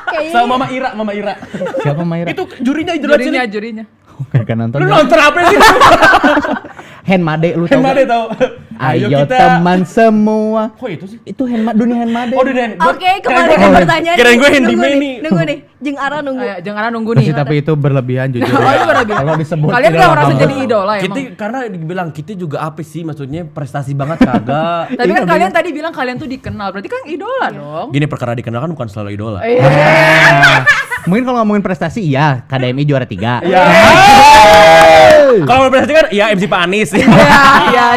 Kayaknya Sama Mama Ira. Siapa Maira? Itu jurinya idola Jurinya, cilik. jurinya. Kayak kan nonton. Lu nonton apa sih? Henmade lu tahu. Henmade nggak? tahu. Ayo teman semua. Kok itu sih? Itu dunia Henmade. Oh, Den. Oke, kembali ke Oh, pertanyaan. kirain gue Nunggu handyman nih, nih. Nunggu nih, Jeng Ara nunggu. Ayo, jangan nunggu Terus nih. sih, tapi itu berlebihan jujur. Oh, itu berlebihan. Kalau disebut Kalian idola gak merasa kampus. jadi idola Kita emang? karena dibilang kita juga apa sih maksudnya prestasi banget kagak. Tapi kan kalian tadi bilang kalian tuh dikenal, berarti kan idola dong. Gini perkara dikenal kan bukan selalu idola. Nah, mungkin kalau ngomongin prestasi iya, KDMI juara 3. Iya. Kalau mau prestasi kan ya MC Pak Anies. Iya.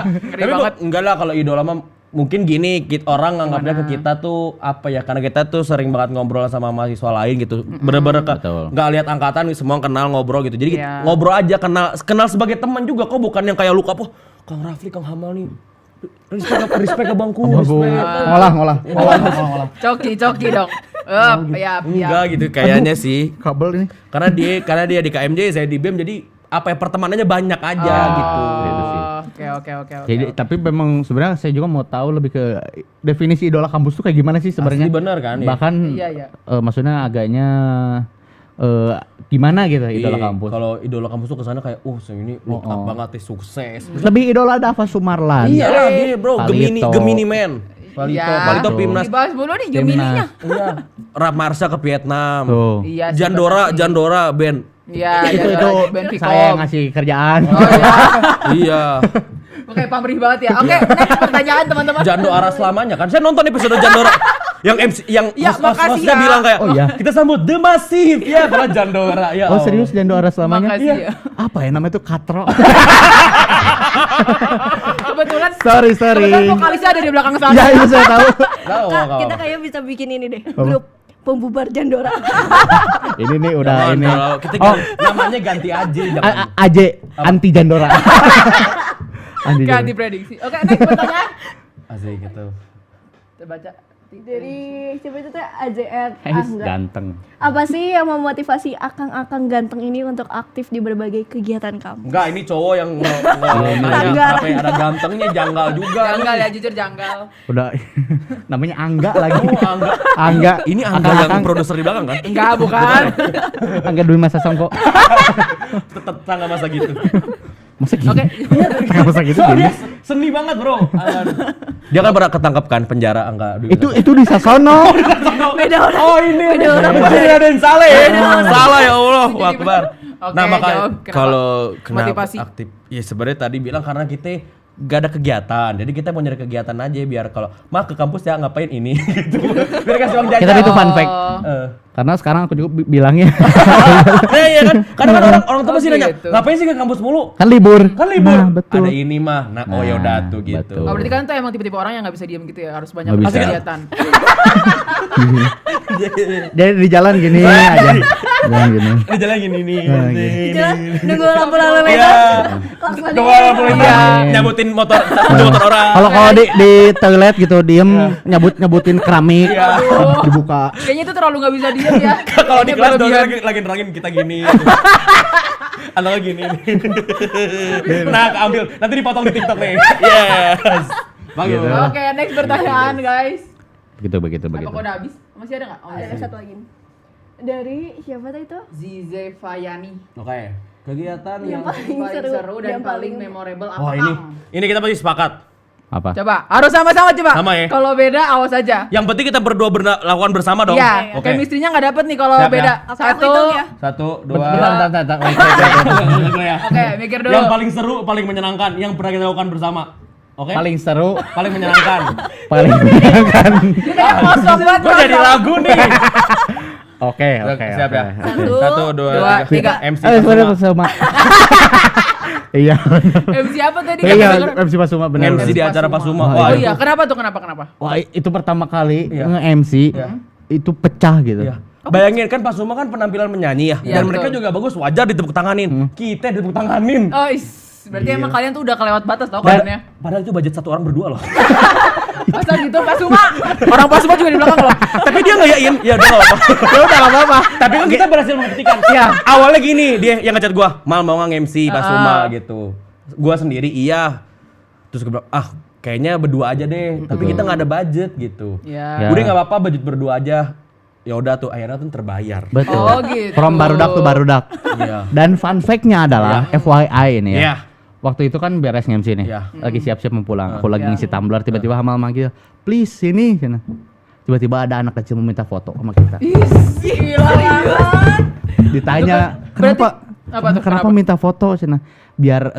Ngeri Tapi banget. enggak lah kalau idola mah mungkin gini, orang nganggapnya ke kita tuh apa ya? Karena kita tuh sering banget ngobrol sama mahasiswa lain gitu. Bener-bener nggak lihat angkatan semua kenal ngobrol gitu. Jadi ngobrol aja, kenal sebagai teman juga. Kok bukan yang kayak lu apa? Kang Rafli, Kang Hamal nih. Respect ke bangku. Ngolah. Coki dong. Ya. Enggak gitu kayaknya sih. Kabel ini. Karena dia di KMJ, saya di BEM, jadi apa ya, pertemanannya banyak aja gitu. Oke. Jadi tapi memang sebenarnya saya juga mau tahu lebih ke definisi idola kampus tuh kayak gimana sih sebenarnya? Asli bener kan? Bahkan maksudnya agaknya gimana gitu idola kampus? Kalau idola kampus tuh kesana kayak ini look up banget, sukses. Lebih idola Dava Sumarlan. Iya lah dia bro, Gemini Man. Palito Pimnas. Dibahas dulu nih Gemininya. Iya. Rap Marsha ke Vietnam. Iya. Jandora band. Iya, itu saya yang ngasih kerjaan. Iya. Oke, pamrih banget ya. Oke, next pertanyaan teman-teman. Jandora selamanya kan. Saya nonton episode Jandora yang MC yang hostnya bilang kayak kita sambut The Massive ya, padahal Jandora ya. Oh, serius Jandora selamanya? Makasih ya. Apa ya namanya itu Katro. Kebetulan Sorry. Kebetulan vokalisnya ada di belakang sana. Ya, itu saya tahu. Kak, kita kayak bisa bikin ini deh, grup pembubar Jandora. Ini nih udah ini. Kita namanya ganti aja. AJ anti Jandora. Ganti prediksi. Oke, next pertanyaan. Asik gitu. Kita baca. Dari siapa itu teh AJR Angga. Ganteng. Apa sih yang memotivasi akang-akang ganteng ini untuk aktif di berbagai kegiatan kamu? Enggak, ini cowok yang nanya apa yang ada gantengnya, janggal juga. Janggal ya, jujur janggal. Udah namanya Angga lagi. Angga. Angga. Ini Angga yang produser di belakang kan? Enggak, bukan. Angga Dwi Masa Songko. Tetangga masa gitu. Masa gitu? Oke. Masa gitu Dia seni banget bro. Dia kan pernah ketangkap kan penjara Angga. Itu di Sasono. Beda orang. Oh ini. Beda orang. Raden Saleh. Salah ya Allah. Akbar. Oke, Nah makanya jawab. kalau kenapa Motivasi. aktif? Ya sebenarnya tadi bilang karena kita gak ada kegiatan, jadi kita mau nyari kegiatan aja biar kalau ke kampus ya ngapain ini gitu. Biar kasih uang jajan. Kita itu fun fact. Karena sekarang aku juga bilangnya. Iya kan? Kadang-kadang orang tua masih nanya, gitu. ngapain sih ke kampus mulu? Kan libur. Nah, betul. ada ini mah. Nah, oh yaudah tuh gitu. betul. Oh, berarti kan tuh emang tipe-tipe orang yang nggak bisa diem gitu ya, harus banyak Nggak bisa. kegiatan. Jadi di jalan gini aja. Jalan gini. Ini jalan gini nih. Jalan nunggu lampu lalu Iya. lintas. Langsung Coba nyabutin motor orang. Kalau di toilet gitu diem nyabutin keramik dibuka. Kayaknya itu terlalu nggak bisa diem ya. Kalau di Kayaknya kelas berlebihan. dosen lagi nerangin kita gini. Atau gini. Nah, ambil. Nanti dipotong di TikTok nih. Yes. Bagus. Gitu. Oke, next pertanyaan guys. Begitu. Apa kok udah habis? Masih ada nggak? Oh, Ada satu lagi. Dari siapa tuh itu? Zize Fayani. Oke. Kegiatan yang Paling seru dan paling memorable apa? wah Kang? ini kita pasti sepakat. Apa? Coba, harus sama-sama coba. Sama ya? Kalau beda awas aja. Yang penting kita berdua lakukan bersama dong. Iya, Oke. chemistry-nya nggak dapet nih kalau Siap, beda. ya? Oke, aku hitung ya. 1, 2. Bentar. Oke, mikir dulu. Yang paling seru, paling menyenangkan, yang pernah kita lakukan bersama. Oke? Paling seru, paling menyenangkan. paling menyenangkan. Ini kayak kosong banget. Gua jadi lagu nih. Oke. Siap ya? Satu, 1, 2, dua, 3. tiga. MC Sebenarnya Pasuma. sama. Iya. MC apa tadi? Iya, MC Pasuma benar. MC di acara Pasuma. Oh, Wah, Oh iya, kenapa tuh? Kenapa? Wah, itu pertama kali Iya. nge-MC itu pecah gitu. Iya. Bayangin kan Pasuma kan penampilan menyanyi ya. Iya, Dan mereka betul. juga bagus, wajar ditepuk tanganin. Kita ditepuk tanganin. Oh, berarti emang kalian tuh udah kelewat batas tau kalian ya? Padahal itu budget satu orang berdua loh. Masa gitu Pasuma? Orang Pasuma juga di belakang loh. Tapi dia ngayain, ya udah gak apa-apa. Ya udah enggak apa-apa. Tapi kan kita berhasil membuktikan. Iya. Awalnya gini, dia yang ngechat gua, "Mal mau nggak MC Pasuma?" gitu. Gua sendiri iya. Terus gua bilang, kayaknya berdua aja deh. Tapi kita nggak ada budget gitu. Iya. Udah nggak apa-apa, budget berdua aja. Ya udah tuh akhirnya tuh terbayar. Betul. Oh gitu. From barudak to barudak. Iya. Dan fun fact-nya adalah FYI ini ya. Iya. Waktu itu kan beres nge-MC nih. Iya. Lagi siap-siap mau pulang. Aku lagi Iya. ngisi tumbler, tiba-tiba Hamal manggil, "Please sini." Cina. Tiba-tiba ada anak kecil meminta foto sama kita. Ih, gila banget. Ditanya, Berarti- "Kenapa? apa tuh, Kenapa kenapa? minta foto?" Cina. Biar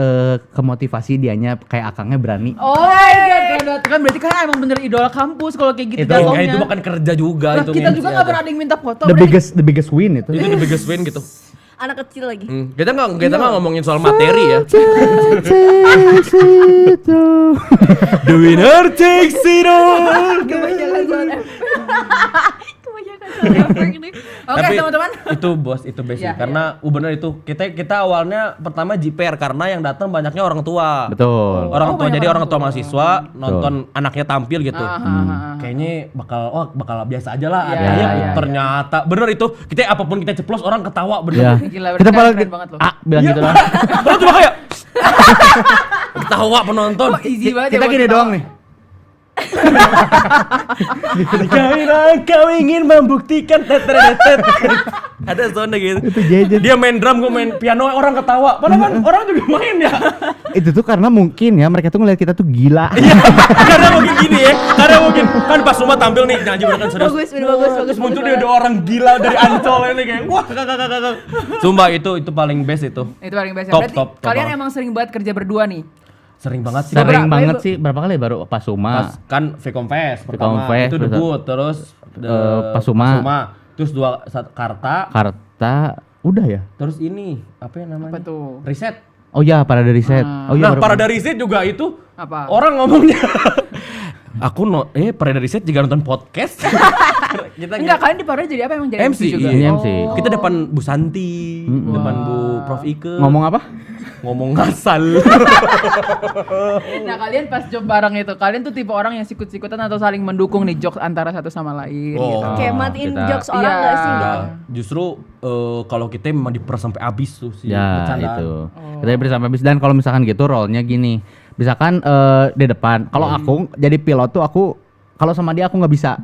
kemotivasi dianya kayak akangnya berani. Oh my god, kan berarti kan emang bener idola kampus kalau kayak gitu Itu- jatuhnya. Itu bukan kerja juga Nah, itu. kita MC juga aja. nggak pernah ada yang minta foto. The berarti- biggest win itu. Itu the biggest win gitu. Anak kecil lagi. Kita nggak ngomongin soal materi ya. The winner takes it all. Kebanyakan sound effect nih. Oke, Tapi teman-teman. itu bos, itu basic. Iya, Karena bener itu kita awalnya pertama JPR karena yang datang banyaknya orang tua. Betul. Orang tua, banyak jadi orang orang tua mahasiswa nonton anaknya tampil gitu. Kayaknya bakal biasa aja lah. Iya, Adanya iya, ternyata bener itu. Kita apapun kita ceplos orang ketawa bener. Ya. Gila, Kita berarti malah keren banget loh. bilang gitu doang. Orang cuma kayak ketawa penonton. Kok easy banget Kita ya buat gini ketawa? doang nih. Kau ingin membuktikan ada zona gitu. Itu jejen. Dia main drum, gue main piano, orang ketawa. Padahal kan orang juga main ya. Itu tuh karena mungkin ya mereka tuh ngeliat kita tuh gila. Karena mungkin gini ya. Karena mungkin kan pas rumah tampil nih nyanyi kan serius. Bagus. Terus muncul dia ada orang gila dari Ancol ini kayak wah kakak. Sumpah itu paling best itu. Itu paling best. Top, Berarti top kalian banget. emang sering banget kerja berdua nih. Sering banget sih. Sering Berapa banget kali sih, berapa kali baru pas Pas Suma, kan V-Confest pertama V-Confest, itu debut terus Pasuma. terus Karta Karta, udah ya? terus ini apa yang namanya? Apa tuh? Riset. Oh iya, pada dari set. Oh iya, Nah, baru- para dari riset juga itu Apa? orang ngomongnya aku para dari riset juga nonton podcast. Kita Enggak, kalian di Parade jadi apa emang jadi MC juga? iya. MC. Kita depan Bu Santi, depan Bu Prof Ike. Ngomong apa? Ngomong ngasal. Nah, kalian pas job bareng itu, kalian tuh tipe orang yang sikut-sikutan atau saling mendukung nih jokes antara satu sama lain gitu. Kayak matiin kita- jokes orang Iya. nggak sih gitu. Justru kalau kita memang diper sampai habis tuh sih Ya bercandaan. itu. Kita beri sampai habis. Dan kalau misalkan gitu role-nya gini, misalkan di depan. Kalau aku jadi pilot tuh kalau sama dia aku nggak bisa.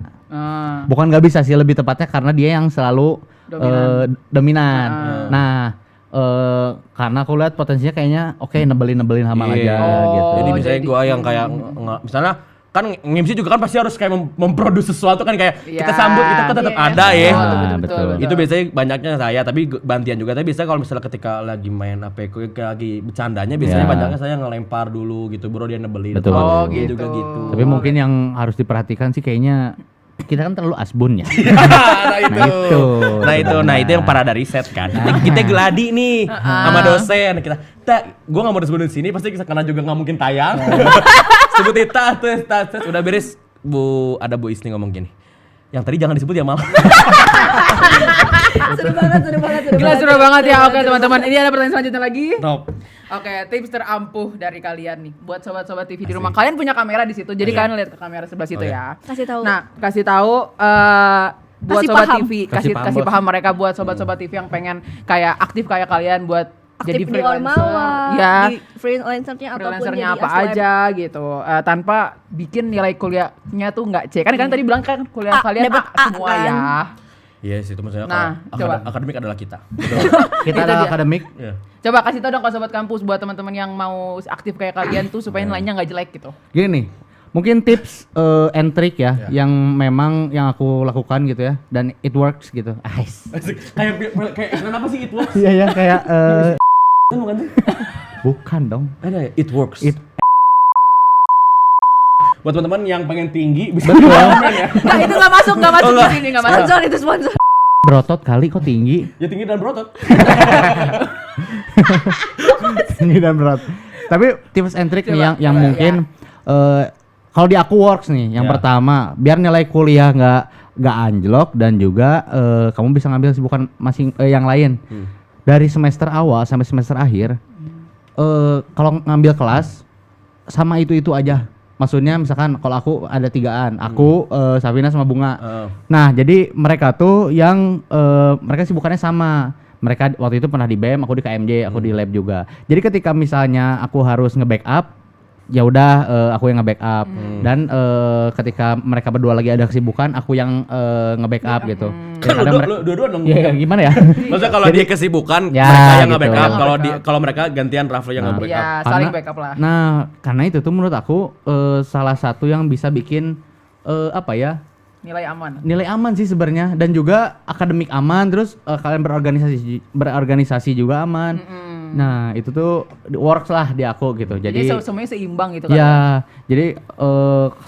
Bukan nggak bisa sih, lebih tepatnya karena dia yang selalu dominan. Nah, karena aku lihat potensinya kayaknya oke, nebelin Hamal Iya. aja gitu. Jadi misalnya gue yang kayak misalnya kan MC juga kan pasti harus kayak memproduksi sesuatu kan kayak kita Iya. sambut kita kan tetap Iya. ada ya. Betul. Itu biasanya banyaknya saya tapi bantian juga, tapi biasanya kalau misalnya ketika lagi main lagi bercandanya biasanya Ya. banyaknya saya ngelempar dulu gitu baru dia nebelin. Betul. Atau Oh, dia gitu. juga gitu. Tapi mungkin yang harus diperhatikan sih kayaknya kita kan terlalu asbun ya. Nah itu yang para dari set kan. Kita geladi nih sama dosen kita. Gue nggak mau disebutin sini pasti karena juga nggak mungkin tayang. Sebutin tes udah beres. Ada Bu Isni ngomong gini. Yang tadi jangan disebut ya Mal. Seru banget. Gila seru banget ya. Oke teman-teman, ini ada pertanyaan selanjutnya lagi. Top. Oke, tips terampuh dari kalian nih buat sobat-sobat TV di rumah. Kalian punya kamera di situ, jadi kalian lihat ke kamera sebelah situ ya. Kasih tahu. Nah, kasih tahu buat Kasih sobat paham. TV, Kasih kasih paham, paham mereka buat sobat-sobat TV yang pengen kayak aktif kayak kalian buat jadi Aktif di freelancer, Ormawa, ya. di freelancernya ataupun Freelancernya jadi apa aslab. aja gitu, tanpa bikin nilai kuliahnya tuh nggak C. Kan kalian tadi bilang kan kuliah kalian dapet A semua kan? ya. Iya sih itu maksudnya Nah, kalau coba. akademik adalah kita. Kita Itu adalah dia. akademik. Iya. Coba kasih tau dong ke sobat kampus buat teman-teman yang mau aktif kayak kalian tuh supaya nilainya nggak jelek gitu. Gini nih, mungkin tips and trick ya, yang memang yang aku lakukan gitu ya, dan it works gitu. Kayak kenapa sih it works? Iya ya, kayak Bukan sih? bukan dong. Ada ya, it works. It- Buat teman-teman yang pengen tinggi bisa Betul. ya. Nah itu nggak masuk di sini nggak masuk. Sponsor itu sponsor. Berotot kali kok tinggi. Ya tinggi dan berotot. Tinggi dan berat. Tapi tips and trick nih Coba, yang coba, mungkin kalau di aku works nih, yang Ya. pertama biar nilai kuliah nggak anjlok dan juga kamu bisa ngambil kesibukan yang lain. Dari semester awal sampai semester akhir, kalau ngambil kelas sama itu aja. Maksudnya misalkan kalau aku ada 3-an, aku Safina sama Bunga. Nah jadi mereka tuh yang mereka sibukannya sama. Mereka waktu itu pernah di BEM, aku di KMJ, aku di lab juga. Jadi ketika misalnya aku harus nge-backup, ya udah aku yang nge-backup. Dan ketika mereka berdua lagi ada kesibukan, aku yang nge-backup gitu. Kan Kadang lu dua-dua dong. ya gimana ya? Maksudnya kalau dia kesibukan, Ya, mereka yang gitu. nge-backup. Yang Kalau mereka gantian Rafli yang nge-backup. Iya, saling backup lah. Nah, karena itu tuh menurut aku salah satu yang bisa bikin apa ya? Nilai aman. Nilai aman sih sebenarnya, dan juga akademik aman, terus kalian berorganisasi juga aman. Nah, itu tuh works lah di aku gitu. Jadi semuanya seimbang gitu kan. Ya, jadi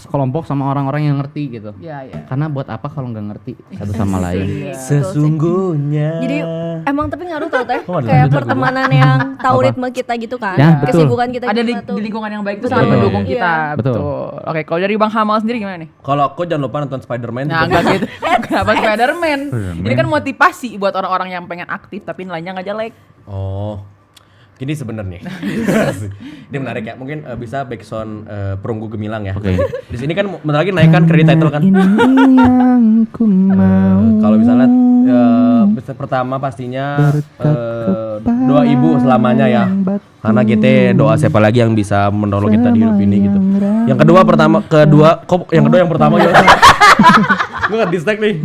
sekelompok sama orang-orang yang ngerti gitu. Iya. Karena buat apa kalau nggak ngerti satu sama lain. Sesungguhnya. Jadi emang tapi ngaruh tau teh kayak pertemanan yang tahu ritme kita gitu kan. Ya, betul. Kesibukan kita Ada gimana tuh. di lingkungan yang baik itu sangat mendukung kita. Betul. Oke, kalau dari Bang Hamal sendiri gimana nih? Kalau aku jangan lupa nonton Spider-Man. Nah, enggak gitu. Kenapa Spider-Man? Ini kan motivasi buat orang-orang yang pengen aktif tapi nilainya nggak jelek. Oh. Gini sebenarnya. Ini menarik ya. Mungkin bisa backsound Perunggu Gemilang ya. Oke. Di sini kan bentar lagi naikkan kredit title kan. Kalau misalnya pertama pastinya doa ibu selamanya ya. Karena kita doa siapa lagi yang bisa menolong kita di hidup ini gitu. Yang kedua yang pertama gitu. Gue nggak distract nih.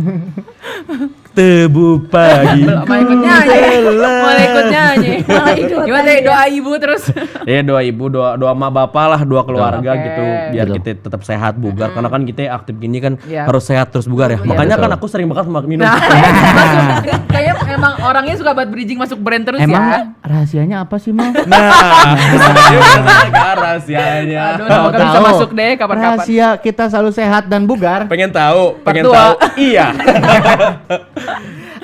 Tebu pagi. Malah ikut nyanyi. Gimana deh doa ibu terus? Ya doa ibu, doa emak bapak lah, doa keluarga Oke. gitu. Biar kita tetap sehat bugar. Karena kan kita aktif gini kan Iya. harus sehat terus bugar ya. Makanya kan aku sering banget minum. Nah, kayaknya emang orangnya suka buat bridging masuk brand terus ya. Emang rahasianya apa sih, Mal? Nah, rahasianya. Aduh, semoga bisa masuk deh kapan-kapan. Rahasia kita selalu sehat dan bugar. Pengen tahu? Pertua. Iya.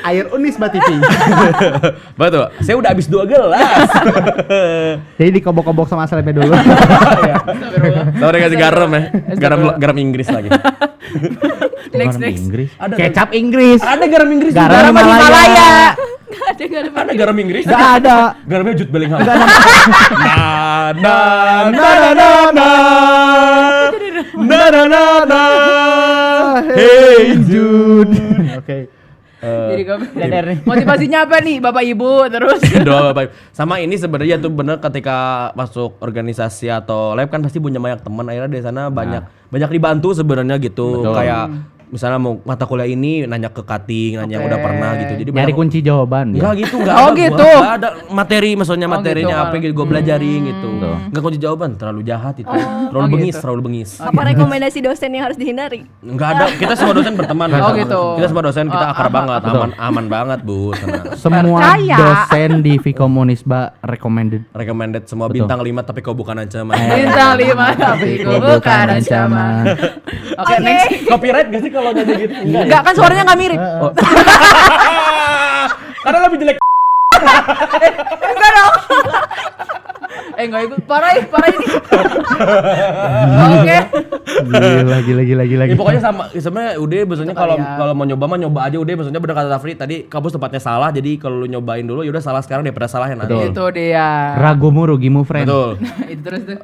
Air Unis Mbak TV. Betul. Saya udah habis 2 gelas. Jadi dikobok-kobok sama selebnya dulu. Tahu kasih garam ya. Garam Inggris lagi. Next. Inggris. Ada Kecap Inggris. Ada garam Inggris. Garam Himalaya. Ada garam Inggris. Gak ada. Garamnya Jude Bellingham. Gak ada. Hey Jude. Oke. Jadi motivasinya apa nih Bapak Ibu terus? Doa Bapak. Sama ini sebenarnya tuh bener ketika masuk organisasi atau lab kan pasti punya banyak teman, akhirnya di sana banyak dibantu sebenarnya gitu. Betul. Kayak misalnya mau mata kuliah ini nanya ke cutting, nanya yang udah pernah gitu. Jadi Nyari kunci jawaban Enggak dia. gitu, enggak Oh, ada. gitu. Enggak ada materi, maksudnya materinya gitu. apa gitu gue belajarin gitu. Betul. Enggak kunci jawaban, terlalu jahat itu. Terlalu bengis. Apa rekomendasi dosen yang harus dihindari? Enggak ada, kita semua dosen berteman. Oh, gitu. Kita semua dosen kita akar banget, betul. aman banget, Bu. Tenang. Semua Percaya. dosen di Vikomunisba recommended. Recommended semua Betul. bintang 5 tapi kau bukan ancaman. Bintang 5 tapi ku bukan ancaman. Oke, next. Copyright gak sih kalau nyanyi gitu? Enggak kan suaranya enggak mirip. Karena lebih jelek. Enggak dong. Enggak ikut parah ini. Oke. Gila. Ya, pokoknya sama sebenarnya udah biasanya kalau ya. kalau mau nyoba mah nyoba aja udah maksudnya bener kata Rafli tadi kampus tempatnya salah jadi kalau lu nyobain dulu ya udah salah sekarang daripada salah yang nanti. Betul. Itu dia. Ragumu rugimu friend. Betul. Itu terus tuh.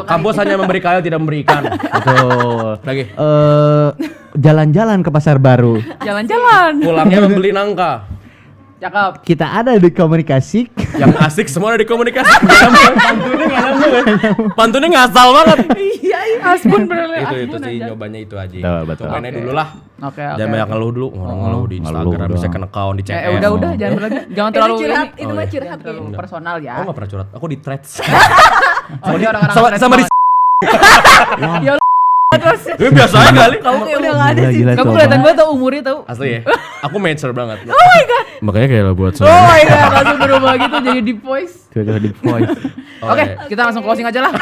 Kampus hanya memberi kail tidak memberi ikan. Betul. Lagi. Jalan-jalan ke pasar baru. Jalan-jalan. Pulangnya membeli nangka. Cakep. Kita ada di komunikasi. Yang asik semua ada di komunikasi. Pantunnya nggak nyambung ya. Pantunnya ngasal banget. Iya, Aspun bener. Itu sih nyobanya itu aja. Betul. Cobain aja dulu lah. Oke. Jangan banyak ngeluh dulu, ngeluh di Instagram, ngeluh second account, di CS. Udah, jangan berlebih. Jangan terlalu curhat, ini. itu mah curhat Terlalu ya. personal ya. Aku nggak pernah curhat, aku di threads. Oh, dia orang-orang sama di Ya terus. Gue biasa aja kali. Kamu kayak udah nggak ada sih. Gila, Kamu coba. kelihatan gue tau umurnya tau. Asli ya. Aku mature banget. Oh my god. Makanya kayak lo buat Oh my god, langsung berubah gitu jadi deep voice. Tiba-tiba di voice. Oke, kita langsung closing aja lah.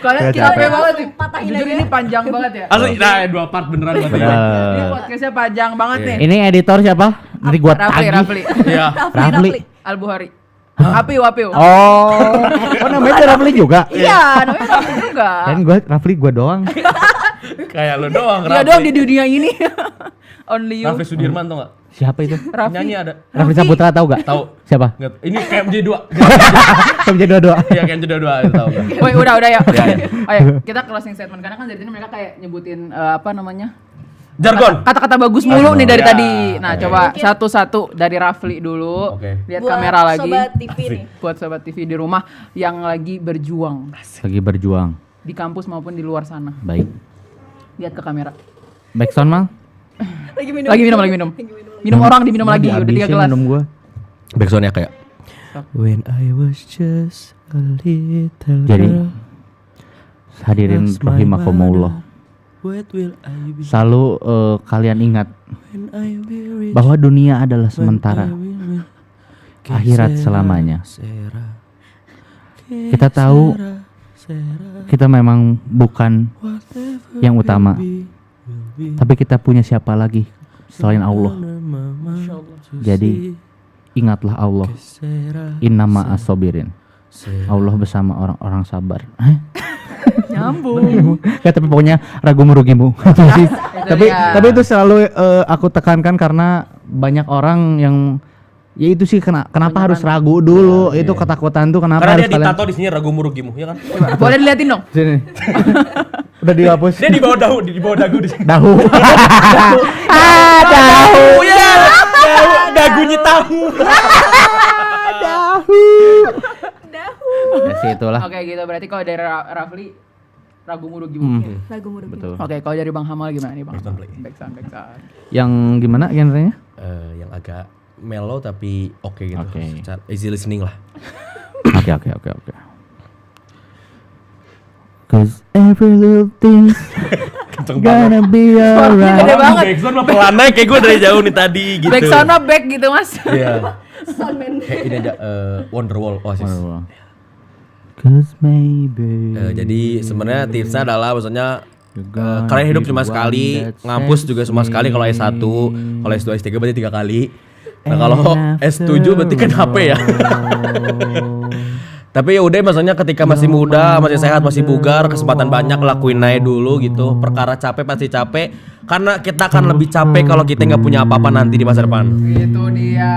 Kalian Udah capek capek. banget nih. Patahin Jujur aja. ini panjang banget ya. Asli, nah 2 part beneran berarti. Ini podcastnya panjang banget nih. Ini editor siapa? Nanti gua Rafli, tagih. Rafli. Iya. Rafli. Al-Buhari. Apiu. Oh namanya Rafli juga? Iya, namanya Rafli juga. Kan Rafli gua doang. Kayak lo doang, Iya doang di dunia ini. Only you. Rafli Sudirman tau gak? Siapa itu? Nyanyi ada. Rafli Saputra tahu gak? Tahu. Siapa? Nggak, ini kayak MJ2. Kamu jadi dua-dua. Iya kayak MJ2 itu tahu kan. Woi, udah ya. Iya, iya. Oh ya, kita closing statement karena kan dari tadi mereka kayak nyebutin apa namanya? Jargon. Kata-kata bagus mulu nih dari Ya. tadi. Nah, Oke. coba satu-satu dari Rafli dulu. Oke. Lihat Buat kamera lagi. Sobat TV nih. Buat sobat TV di rumah yang lagi berjuang Lagi berjuang. di kampus maupun di luar sana. Baik. Lihat ke kamera. Backsound mal? Lagi minum. Lagi minum. Minum orang diminum lagi, udah 3 Dihabisin gelas. minum gua. Backsoundnya kayak When I was just a little Jadi girl, hadirin lost my rahimakumullah. mother, what will I be Selalu kalian ingat when I will reach, bahwa dunia adalah when sementara. I will akhirat selamanya. Kita tahu kita memang bukan yang utama, tapi kita punya siapa lagi selain Allah. Jadi ingatlah Allah, innama as-sabirin. Allah bersama orang-orang sabar. Nyambung. Ya, tapi pokoknya ragu merugimu. tapi itu selalu aku tekankan karena banyak orang yang ya itu sih kenapa harus ragu dulu, itu ketakutan tuh kenapa Karena harus dia ditato di sini ragu murugimu, ya kan? Boleh diliatin dong. Sini. Udah dihapus. Dia di bawah dagu di sini. Dahu. Dahu. Ya. Dagunya tahu. Dahu. Ya sih itulah. Oke gitu, berarti kalau dari Rafli ragu murugimu. Lagu murugi. Betul. Oke, kalau dari Bang Hamal gimana nih Bang? Backsound. Yang gimana genrenya? Yang agak mellow tapi oke gitu. Oke. Easy listening lah. Oke. Cause every little thing gonna be alright. Gede banget. Backsound mah pelan aja kayak gue dari jauh nih tadi gitu. Backsound mah back gitu Mas. Iya. Soundman. Kayak ini aja Wonderwall Oasis. Cause maybe. Jadi sebenarnya tipsnya adalah maksudnya kalian hidup cuma sekali, ngampus juga cuma sekali kalau S1, kalau S2, S3 berarti 3 kali. Nah kalau S7 berarti kan HP ya. Tapi ya udah maksudnya ketika masih muda, masih sehat, masih bugar, kesempatan banyak lakuin aja dulu gitu. Perkara capek pasti capek karena kita akan lebih capek kalau kita nggak punya apa-apa nanti di masa depan. Itu dia.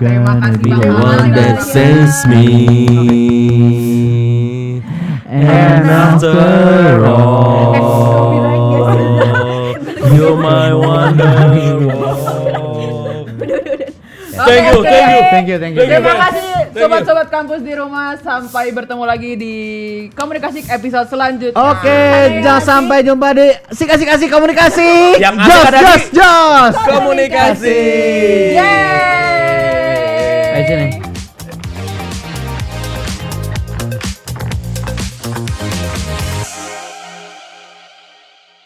Terima kasih be Bang the Hamal. one that saves me. And after all, you're my wonderwall. Thank you. Terima kasih sobat-sobat kampus di rumah. Sampai bertemu lagi di komunikasi episode selanjutnya. Oke, jangan sampai jumpa di asik komunikasi. Yang ada Jos. komunikasi. Yeay.